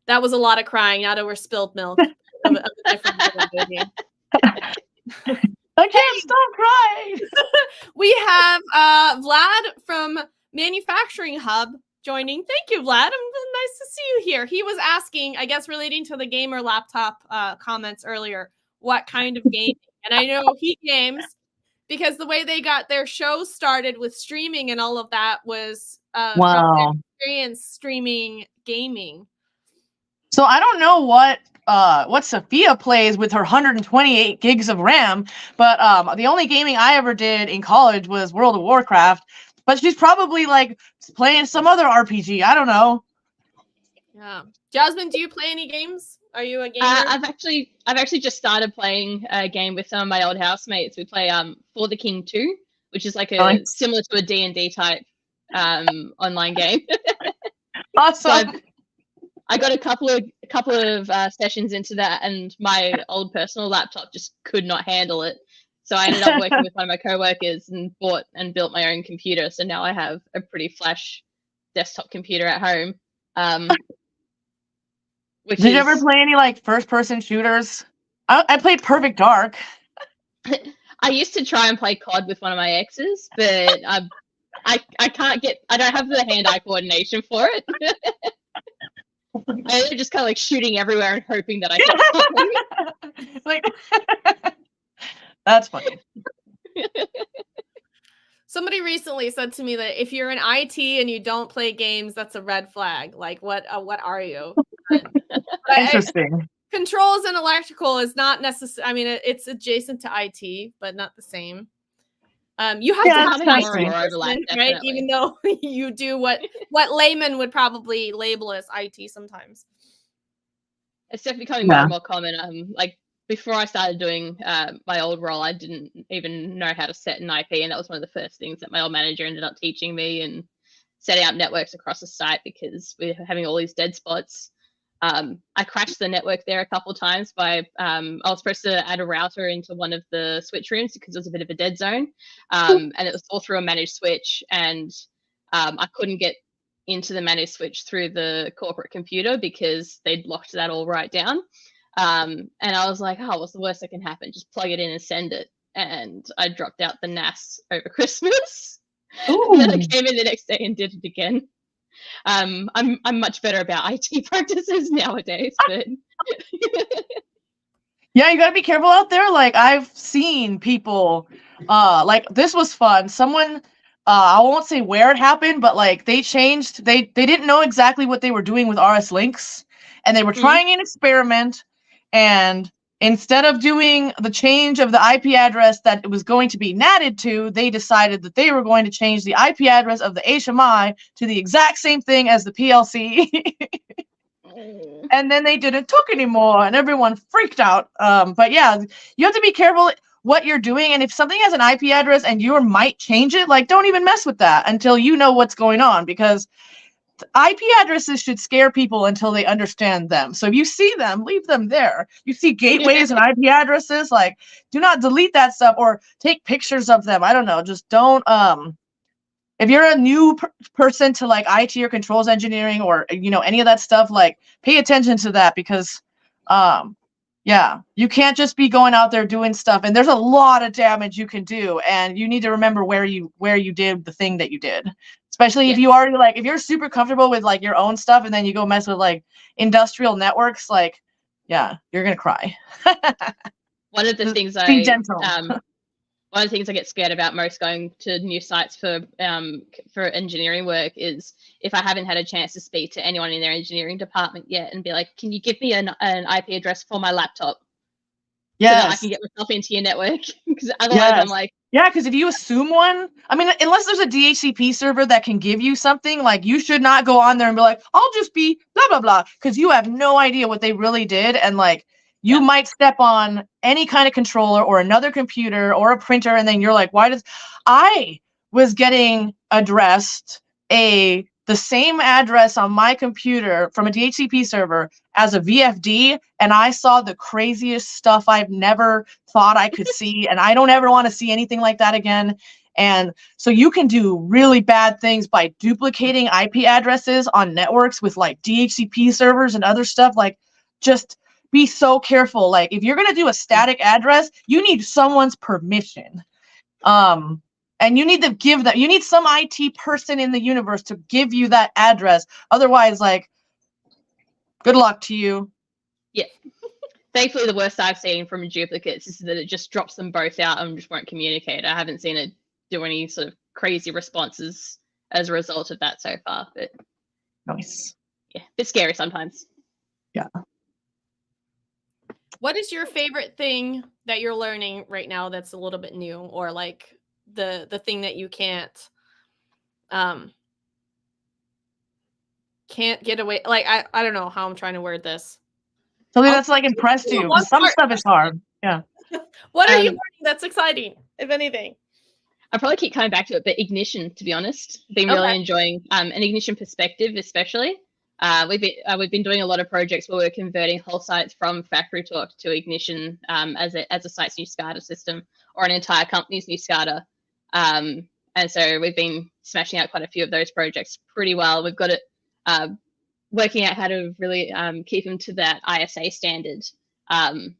Speaker 1: that was a lot of crying out over spilled milk. Of a different baby.
Speaker 3: I can't stop crying.
Speaker 1: We have Vlad from Manufacturing Hub joining. Thank you, Vlad. Nice to see you here. He was asking, I guess, relating to the gamer laptop comments earlier, what kind of gaming? And I know he games because the way they got their show started with streaming and all of that was from their experience streaming gaming.
Speaker 3: So I don't know what Sophia plays with her 128 gigs of RAM, but the only gaming I ever did in college was World of Warcraft. But she's probably like playing some other RPG. I don't know.
Speaker 1: Yeah, Jasmine, do you play any games? Are you a gamer?
Speaker 4: I've actually just started playing a game with some of my old housemates. We play For the King 2, which is like similar to a D&D type online game.
Speaker 3: Awesome.
Speaker 4: So I got a couple of sessions into that, and my old personal laptop just could not handle it. So I ended up working with one of my coworkers and bought and built my own computer. So now I have a pretty flash desktop computer at home.
Speaker 3: Did you ever play any like first-person shooters? I played Perfect Dark.
Speaker 4: I used to try and play COD with one of my exes, but I can't get. I don't have the hand-eye coordination for it. I'm just kind of like shooting everywhere and hoping that I hit something.
Speaker 3: Like, that's funny.
Speaker 1: Somebody recently said to me that if you're in IT and you don't play games, that's a red flag. Like, what are you?
Speaker 3: Interesting.
Speaker 1: Controls and electrical is not necessary. I mean, it's adjacent to IT, but not the same. You have to have an IT
Speaker 4: overlap,
Speaker 1: person, right? Even though you do what laymen would probably label as IT sometimes.
Speaker 4: It's definitely becoming more and more common. Like before I started doing my old role, I didn't even know how to set an IP, and that was one of the first things that my old manager ended up teaching me, and setting up networks across the site because we're having all these dead spots. I crashed the network there a couple of times by I was supposed to add a router into one of the switch rooms because it was a bit of a dead zone, and it was all through a managed switch, and I couldn't get into the managed switch through the corporate computer because they'd locked that all right down. And I was like, oh, what's the worst that can happen? Just plug it in and send it. And I dropped out the NAS over Christmas. And then I came in the next day and did it again. I'm much better about IT practices nowadays, but
Speaker 3: yeah, you gotta be careful out there. Like I've seen people, like this was fun. Someone, I won't say where it happened, but like they didn't know exactly what they were doing with RS links, and they were trying an experiment, and instead of doing the change of the IP address that it was going to be NATed to, they decided that they were going to change the IP address of the HMI to the exact same thing as the PLC. And then they didn't talk anymore, and everyone freaked out. But yeah, you have to be careful what you're doing, and if something has an IP address and you might change it, like don't even mess with that until you know what's going on, because IP addresses should scare people until they understand them. So if you see them, leave them there. You see gateways and IP addresses, like do not delete that stuff or take pictures of them. I don't know, just don't if you're a new person to like IT or controls engineering or any of that stuff, like pay attention to that, because yeah, you can't just be going out there doing stuff, and there's a lot of damage you can do, and you need to remember where you did the thing that you did. Especially if you already if you're super comfortable with like your own stuff and then you go mess with like industrial networks, like yeah, you're gonna cry.
Speaker 4: One of the things
Speaker 3: be gentle.
Speaker 4: One of the things I get scared about most going to new sites for engineering work is if I haven't had a chance to speak to anyone in their engineering department yet and be like, can you give me an IP address for my laptop?
Speaker 3: Yes.
Speaker 4: So that I can get myself into your network? Because otherwise I'm like,
Speaker 3: yeah, because if you assume one, I mean, unless there's a DHCP server that can give you something, like you should not go on there and be like, I'll just be blah, blah, blah, because you have no idea what they really did. And like, you might step on any kind of controller or another computer or a printer, and then you're like, I was getting addressed the same address on my computer from a DHCP server as a VFD, and I saw the craziest stuff I've never thought I could see, and I don't ever want to see anything like that again. And so you can do really bad things by duplicating IP addresses on networks with like DHCP servers and other stuff. Like, just be so careful. Like, if you're going to do a static address, you need someone's permission. And you need to give that. You need some IT person in the universe to give you that address. Otherwise, like, good luck to you.
Speaker 4: Yeah. Thankfully, the worst I've seen from duplicates is that it just drops them both out and just won't communicate. I haven't seen it do any sort of crazy responses as a result of that so far. But
Speaker 3: nice.
Speaker 4: Yeah, a bit scary sometimes.
Speaker 3: Yeah.
Speaker 1: What is your favorite thing that you're learning right now that's a little bit new, or like the thing that you can't get away? Like, I don't know how I'm trying to word this.
Speaker 3: Something that's like impressed you. Some stuff is hard. Yeah.
Speaker 1: What are you learning that's exciting, if anything?
Speaker 4: I probably keep coming back to it, but ignition, to be honest. I've been really enjoying an ignition perspective, especially. We've been doing a lot of projects where we're converting whole sites from factory talk to Ignition as a site's new SCADA system, or an entire company's new SCADA. And so we've been smashing out quite a few of those projects pretty well. We've got it working out how to really keep them to that ISA standard, and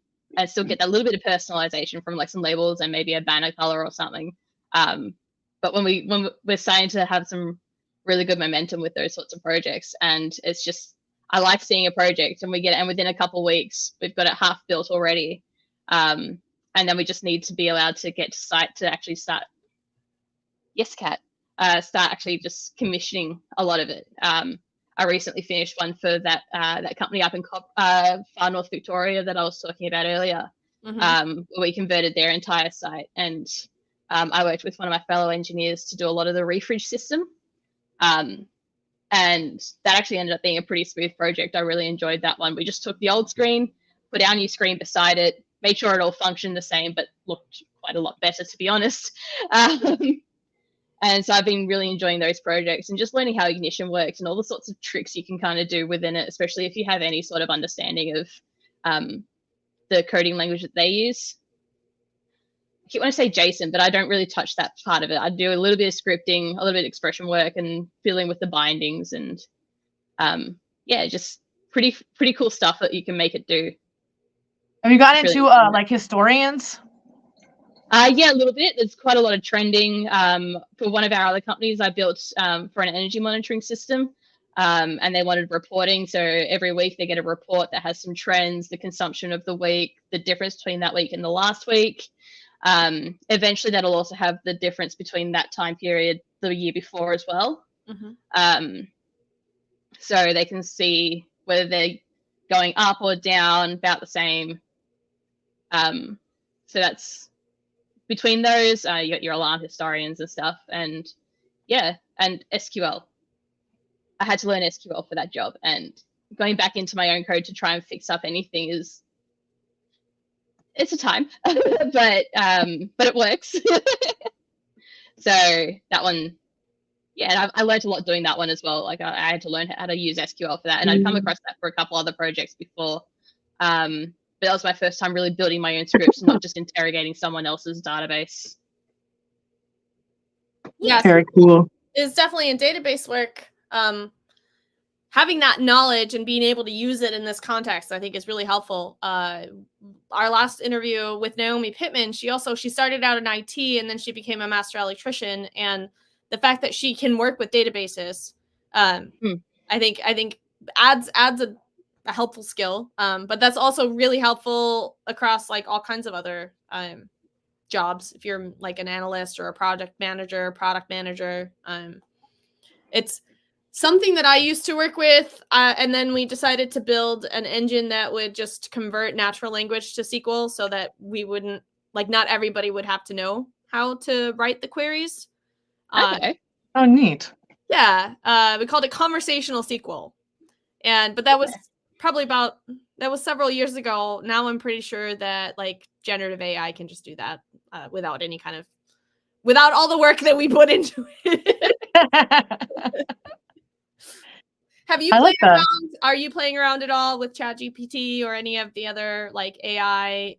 Speaker 4: still get that little bit of personalization from like some labels and maybe a banner color or something. But when we're starting to have some really good momentum with those sorts of projects, and it's just, I like seeing a project and we get it, and within a couple of weeks we've got it half built already, and then we just need to be allowed to get to site to actually start start actually just commissioning a lot of it. I recently finished one for that company up in far north Victoria that I was talking about earlier. Where we converted their entire site, and I worked with one of my fellow engineers to do a lot of the refridge system. And that actually ended up being a pretty smooth project. I really enjoyed that one. We just took the old screen, put our new screen beside it, made sure it all functioned the same, but looked quite a lot better, to be honest. And so I've been really enjoying those projects and just learning how Ignition works and all the sorts of tricks you can kind of do within it, especially if you have any sort of understanding of the coding language that they use. I keep want to say JSON, but I don't really touch that part of it. I do a little bit of scripting, a little bit of expression work, and fiddling with the bindings, and just pretty cool stuff that you can make it do.
Speaker 3: Have you got into like historians?
Speaker 4: Yeah, a little bit. There's quite a lot of trending. For one of our other companies, I built for an energy monitoring system, and they wanted reporting. So every week they get a report that has some trends, the consumption of the week, the difference between that week and the last week. Eventually, that'll also have the difference between that time period the year before as well. So they can see whether they're going up or down, about the same. So that's between those. You got your alarm historians and stuff, and and SQL. I had to learn SQL for that job, and going back into my own code to try and fix up anything it's a time, but it works. So that one, and I learned a lot doing that one as well. Like I had to learn how to use SQL for that, and I'd come across that for a couple other projects before. But that was my first time really building my own scripts and not just interrogating someone else's database.
Speaker 1: Yeah,
Speaker 3: very cool.
Speaker 1: It's definitely in database work. Having that knowledge and being able to use it in this context, I think, is really helpful. Our last interview with Naomi Pittman, she started out in IT and then she became a master electrician. And the fact that she can work with databases, I think adds a helpful skill. But that's also really helpful across like all kinds of other jobs. If you're like an analyst or a product manager, it's something that I used to work with, and then we decided to build an engine that would just convert natural language to SQL so that we wouldn't, like, not everybody would have to know how to write the queries.
Speaker 4: Okay.
Speaker 3: Oh, neat.
Speaker 1: Yeah. We called it conversational SQL. But that was that was several years ago. Now I'm pretty sure that like generative AI can just do that without all the work that we put into it. Have you played around? Are you playing around at all with ChatGPT or any of the other like AI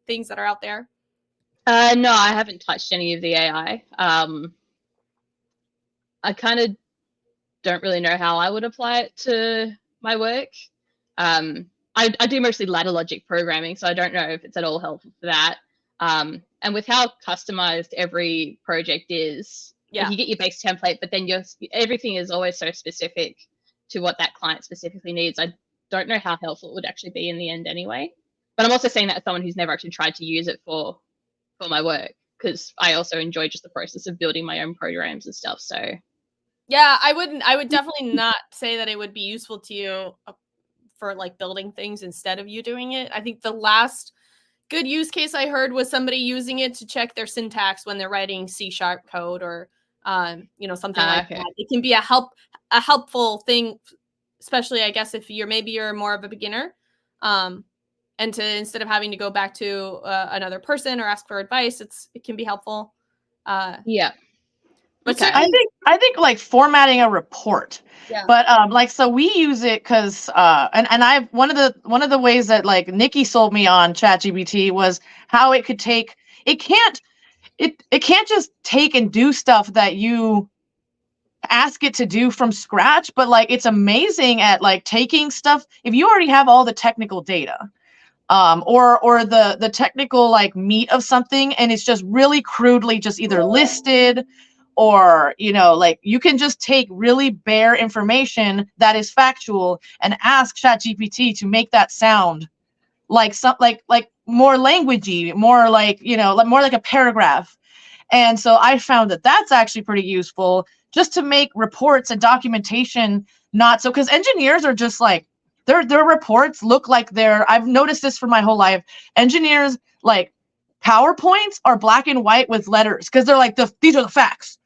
Speaker 1: things that are out there?
Speaker 4: No, I haven't touched any of the AI. I kind of don't really know how I would apply it to my work. I do mostly ladder logic programming, so I don't know if it's at all helpful for that. And with how customized every project is, like you get your base template, but then everything is always so specific to what that client specifically needs. I don't know how helpful it would actually be in the end anyway. But I'm also saying that as someone who's never actually tried to use it for my work, because I also enjoy just the process of building my own programs and stuff. So
Speaker 1: yeah, I would definitely not say that it would be useful to you for like building things instead of you doing it. I think the last good use case I heard was somebody using it to check their syntax when they're writing C# code or something like that. It can be a helpful thing, especially I guess if you're more of a beginner, and instead of having to go back to another person or ask for advice, it can be helpful. But Okay.
Speaker 3: I think like formatting a report.
Speaker 1: Yeah.
Speaker 3: But like so we use it because and I've one of the ways that like Nikki sold me on ChatGPT was how it could take it can't just take and do stuff that you ask it to do from scratch, but like it's amazing at like taking stuff if you already have all the technical data or the technical like meat of something and it's just really crudely just either listed or like you can just take really bare information that is factual and ask ChatGPT to make that sound like some like more languagey, more like more like a paragraph. And so I found that that's actually pretty useful just to make reports and documentation not so because engineers are just like their reports look like I've noticed this for my whole life. Engineers like PowerPoints are black and white with letters because they're like these are the facts.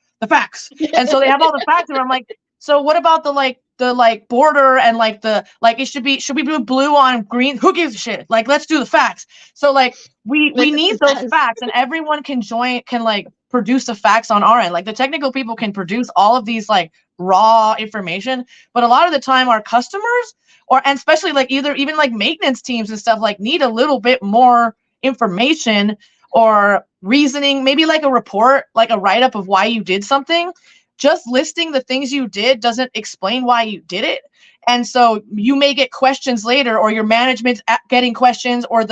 Speaker 3: And so they have all the facts and I'm like, so what about the border and like the like should we do blue on green? Who gives a shit? Like let's do the facts. So like we need those facts and everyone can like produce the facts on our end. Like the technical people can produce all of these like raw information, but a lot of the time our customers and especially like even like maintenance teams and stuff like need a little bit more information or reasoning, maybe like a report, like a write-up of why you did something. Just listing the things you did doesn't explain why you did it. And so you may get questions later or your management's getting questions or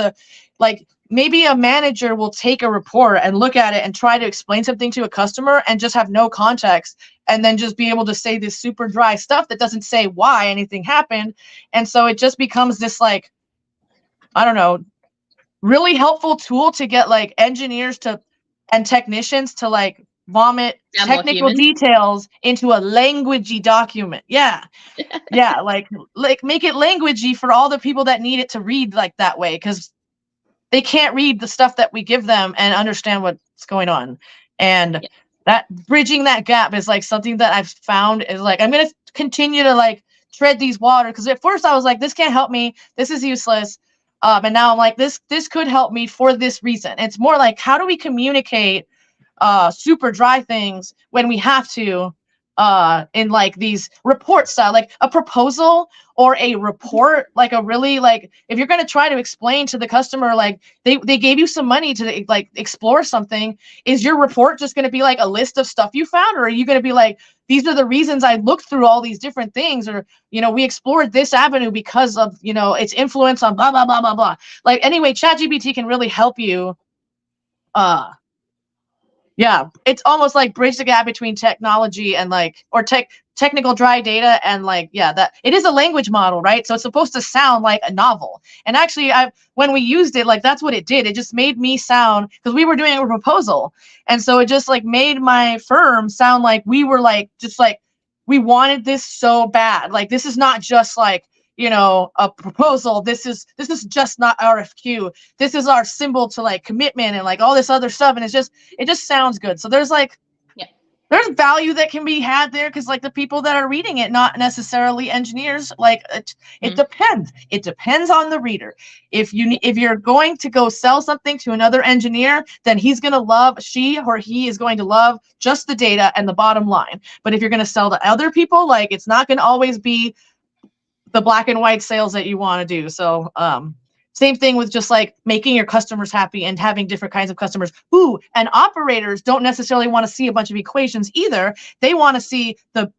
Speaker 3: maybe a manager will take a report and look at it and try to explain something to a customer and just have no context and then just be able to say this super dry stuff that doesn't say why anything happened. And so it just becomes this like, I don't know, really helpful tool to get like engineers and technicians to like vomit technical details into a languagey document. Yeah. Like make it languagey for all the people that need it to read like that way because they can't read the stuff that we give them and understand what's going on. And that bridging that gap is like something that I've found is like I'm gonna continue to like tread these waters because at first I was like, this can't help me, this is useless. And now I'm like, this could help me for this reason. It's more like how do we communicate super dry things when we have to in like these report style, like a proposal or a report, like a really like if you're going to try to explain to the customer like they gave you some money to like explore something, is your report just going to be like a list of stuff you found, or are you going to be like, these are the reasons I looked through all these different things, or we explored this avenue because of its influence on blah blah blah blah blah. Like anyway, ChatGPT can really help you yeah, it's almost like bridge the gap between technology and like, or technical dry data and like, yeah, that it is a language model, right? So it's supposed to sound like a novel. And actually, when we used it, like that's what it did. It just made me sound, because we were doing a proposal, and so it just like made my firm sound like we were like just like we wanted this so bad. Like this is not just like a proposal. This is just not RFQ. This is our symbol to like commitment and like all this other stuff. And it just sounds good. So there's like, there's value that can be had there because like the people that are reading it, not necessarily engineers. Like it depends. It depends on the reader. If you're going to go sell something to another engineer, then she or he is going to love just the data and the bottom line. But if you're going to sell to other people, like it's not going to always be the black and white sales that you want to do. So same thing with just like making your customers happy and having different kinds of customers. Ooh, and operators don't necessarily want to see a bunch of equations either. They want to see the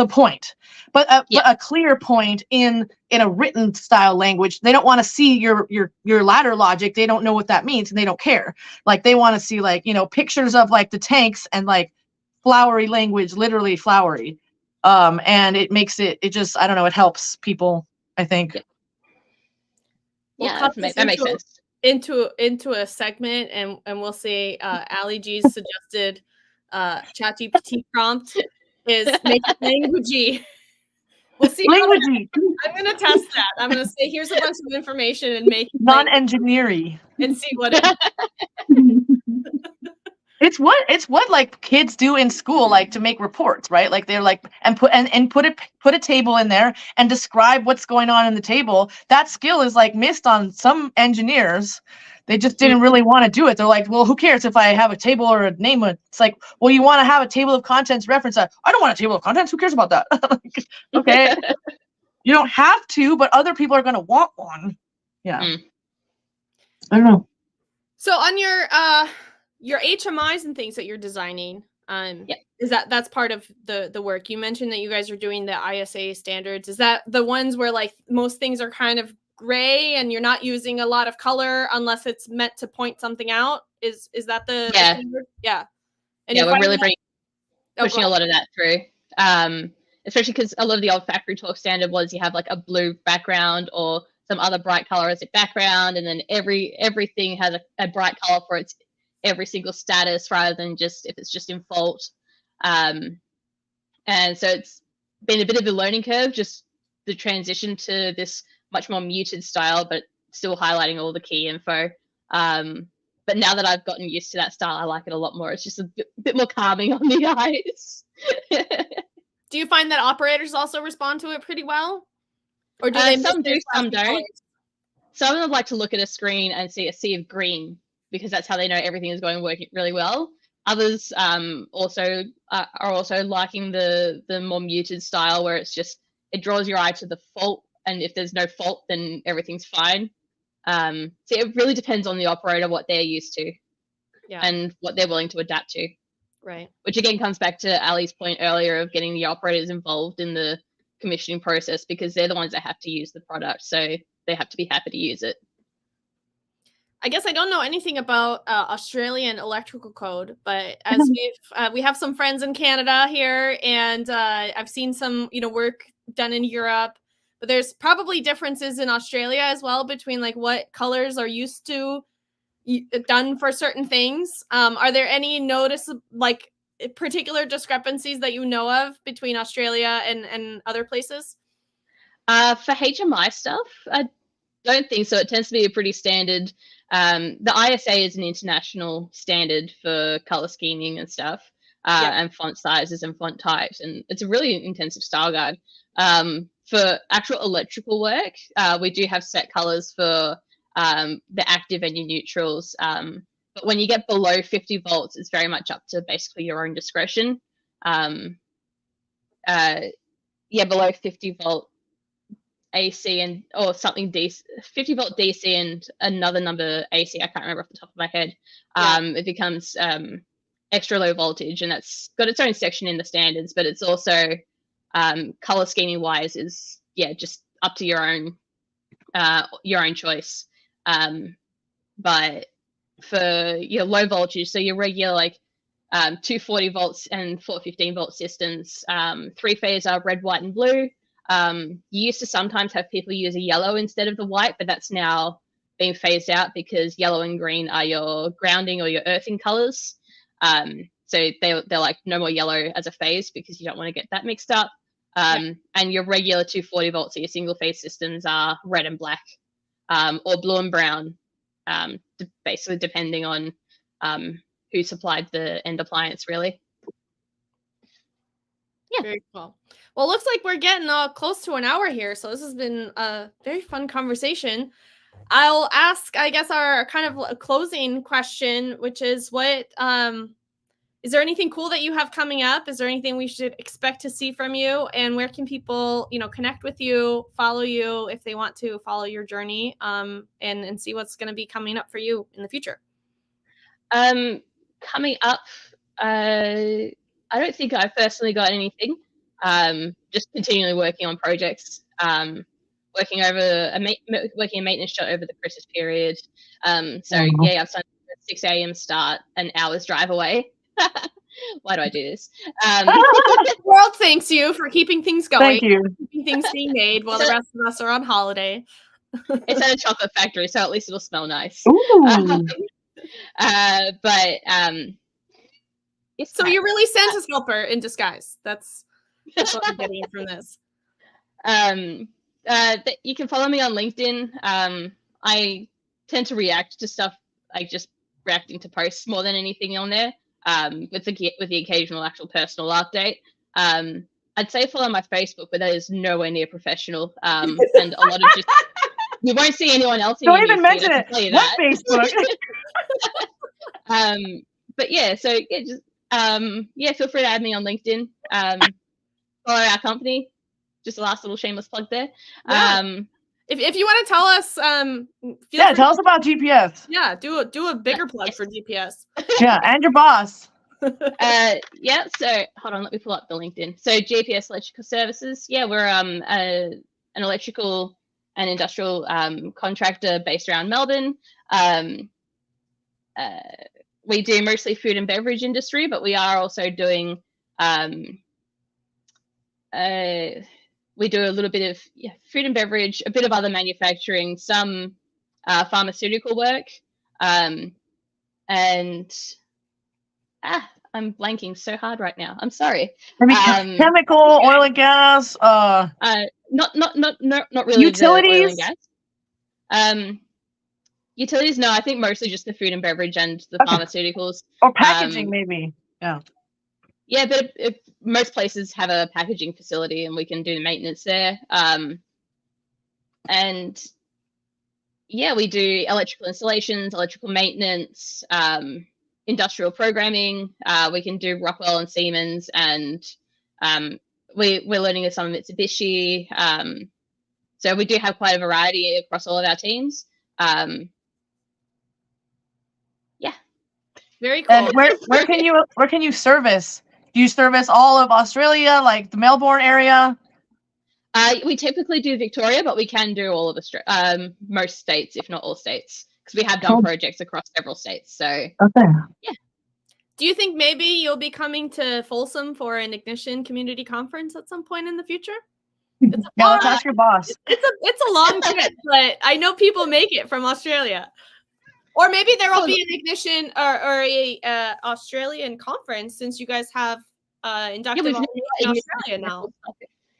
Speaker 3: point, but a clear point in a written style language. They don't want to see your ladder logic. They don't know what that means and they don't care. Like they want to see like, pictures of like the tanks and like flowery language, literally flowery. And it makes it just, I don't know, it helps people, I think.
Speaker 1: We'll
Speaker 4: that makes sense.
Speaker 1: Into a segment and we'll say Ali G's suggested ChatGPT prompt is make it languagey. We'll see.
Speaker 3: Languagey.
Speaker 1: I'm gonna test that. I'm gonna say here's a bunch of information and make it
Speaker 3: non-engineering
Speaker 1: and see what it
Speaker 3: It's what like kids do in school, like to make reports, right? Like they're like and put a table in there and describe what's going on in the table. That skill is like missed on some engineers. They just didn't really want to do it. They're like, well, who cares if I have a table or a name? It's like, well, you want to have a table of contents reference that. I don't want a table of contents. Who cares about that? Like, okay. You don't have to, but other people are going to want one. Yeah. I don't know.
Speaker 1: So on your HMIs and things that you're designing, is that's part of the work? You mentioned that you guys are doing the ISA standards. Is that the ones where like most things are kind of gray and you're not using a lot of color unless it's meant to point something out? Is that the standard? Yeah. And
Speaker 4: we're really pushing a lot of that through. Especially because a lot of the old factory talk standard was you have like a blue background or some other bright color as a background, and then everything has a bright color for its every single status rather than just if it's just in fault. And so it's been a bit of a learning curve, just the transition to this much more muted style, but still highlighting all the key info. But now that I've gotten used to that style, I like it a lot more. It's just a bit more calming on the eyes.
Speaker 1: Do you find that operators also respond to it pretty well? Or do they
Speaker 4: some do, some don't. Some of them like to look at a screen and see a sea of green because that's how they know everything is working really well. Others also are also liking the more muted style where it's just it draws your eye to the fault, and if there's no fault, then everything's fine. So it really depends on the operator, what they're used to, and what they're willing to adapt to.
Speaker 1: Right.
Speaker 4: Which again comes back to Ali's point earlier of getting the operators involved in the commissioning process because they're the ones that have to use the product, so they have to be happy to use it.
Speaker 1: I guess I don't know anything about Australian electrical code, but as we have some friends in Canada here, and I've seen some work done in Europe, but there's probably differences in Australia as well between like what colors are used to done for certain things. Are there any noticeable like particular discrepancies that you know of between Australia and other places?
Speaker 4: For HMI stuff, I don't think so. It tends to be a pretty standard. The ISA is an international standard for color scheming and stuff, and font sizes and font types, and it's a really intensive style guide. For actual electrical work, we do have set colors for the active and your neutrals. But when you get below 50 volts, it's very much up to basically your own discretion. Below 50 volt AC or something DC, 50 volt DC and another number AC, I can't remember off the top of my head. It becomes extra low voltage, and that's got its own section in the standards, but it's also color scheming wise is just up to your own choice. But for your low voltage, so your regular like 240 volts and 415 volt systems, 3-phase are red, white, and blue. You used to sometimes have people use a yellow instead of the white, but that's now being phased out because yellow and green are your grounding or your earthing colors. So they're like no more yellow as a phase because you don't want to get that mixed up. And your regular 240 volts, so your single phase systems are red and black, or blue and brown, basically depending on who supplied the end appliance, really. Yeah.
Speaker 1: Very cool. Well, it looks like we're getting close to an hour here, so this has been a very fun conversation. I'll ask, I guess, our kind of a closing question, which is what is there anything cool that you have coming up? Is there anything we should expect to see from you? And where can people, connect with you, follow you if they want to follow your journey, and see what's going to be coming up for you in the future?
Speaker 4: Coming up, I don't think I've personally got anything. Just continually working on projects. Working a maintenance shot over the Christmas period. I've signed a 6 a.m. start, an hour's drive away. Why do I do this?
Speaker 1: The world thanks you for keeping things going.
Speaker 3: Thank you.
Speaker 1: Keeping things being made while the rest of us are on holiday.
Speaker 4: It's at a chocolate factory, so at least it'll smell nice.
Speaker 3: Ooh.
Speaker 1: So you're really Santa's helper in disguise. That's what I'm getting from this.
Speaker 4: You can follow me on LinkedIn. I tend to react to stuff, like just reacting to posts more than anything on there. With the occasional actual personal update. I'd say follow my Facebook, but that is nowhere near professional. And a lot of just You won't see anyone else in
Speaker 3: Don't
Speaker 4: your
Speaker 3: even
Speaker 4: newsfeed,
Speaker 3: mention
Speaker 4: I
Speaker 3: it.
Speaker 4: can tell you
Speaker 3: What
Speaker 4: that.
Speaker 3: Facebook?
Speaker 4: But yeah, so yeah, just feel free to add me on LinkedIn. Follow our company. Just a last little shameless plug there.
Speaker 1: Yeah. If you want to tell us,
Speaker 3: Yeah, tell us about GPS.
Speaker 1: Yeah, do a bigger plug for GPS.
Speaker 3: Yeah, and your boss.
Speaker 4: Yeah, so hold on, let me pull up the LinkedIn. So GPS Electrical Services, yeah, we're an electrical and industrial contractor based around Melbourne. We do mostly food and beverage industry, but we are also doing we do a little bit of food and beverage, a bit of other manufacturing, some pharmaceutical work, and I'm blanking so hard right now. I'm sorry.
Speaker 3: Maybe chemical, oil and gas.
Speaker 4: Not really the oil and gas. Utilities, no, I think mostly just the food and beverage and the pharmaceuticals.
Speaker 3: Or packaging, maybe. Yeah.
Speaker 4: Yeah, but if most places have a packaging facility and we can do the maintenance there. And yeah, we do electrical installations, electrical maintenance, industrial programming. We can do Rockwell and Siemens, and we're learning some of Mitsubishi. So we do have quite a variety across all of our teams.
Speaker 1: Very cool.
Speaker 3: And where can you service? Do you service all of Australia, like the Melbourne area?
Speaker 4: We typically do Victoria, but we can do all of Australia, most states, if not all states, because we have done projects across several states. So
Speaker 3: okay.
Speaker 4: Yeah.
Speaker 1: Do you think maybe you'll be coming to Folsom for an Ignition Community Conference at some point in the future?
Speaker 3: Yeah, let's ask your boss.
Speaker 1: It's a long trip, but I know people make it from Australia. Or maybe there will be an Ignition or a Australian conference, since you guys have inductive automation in Australia now.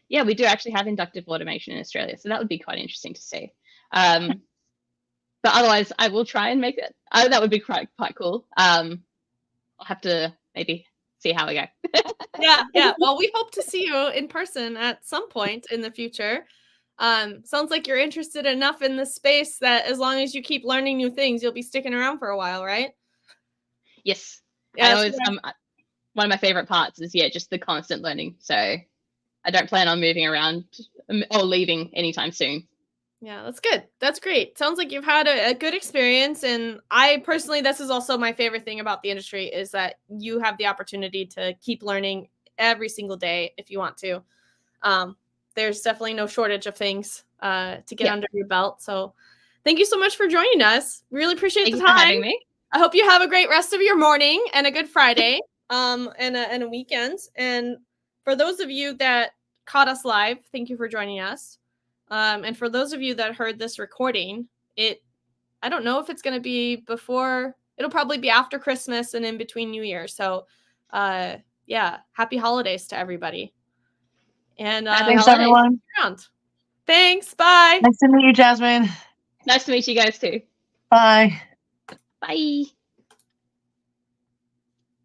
Speaker 4: Yeah, we do actually have inductive automation in Australia, so that would be quite interesting to see. But otherwise, I will try and make it. That would be quite cool. I'll have to maybe see how we go.
Speaker 1: Yeah. Well, we hope to see you in person at some point in the future. Sounds like you're interested enough in the space that as long as you keep learning new things, you'll be sticking around for a while, right?
Speaker 4: Yes.
Speaker 1: Yeah,
Speaker 4: one of my favorite parts is just the constant learning. So I don't plan on moving around or leaving anytime soon.
Speaker 1: Yeah, that's good. That's great. Sounds like you've had a good experience. And I personally, this is also my favorite thing about the industry, is that you have the opportunity to keep learning every single day if you want to. There's definitely no shortage of things to get under your belt. So thank you so much for joining us. Really appreciate the time.
Speaker 4: Thank you for having me.
Speaker 1: I hope you have a great rest of your morning and a good Friday and a weekend. And for those of you that caught us live, thank you for joining us. And for those of you that heard this recording, I don't know if it's going to be before, it'll probably be after Christmas and in between New Year. So happy holidays to everybody. And
Speaker 3: thanks, everyone.
Speaker 1: Thanks. Bye.
Speaker 3: Nice to meet you, Jasmine.
Speaker 4: Nice to meet you guys too.
Speaker 3: Bye.
Speaker 4: Bye.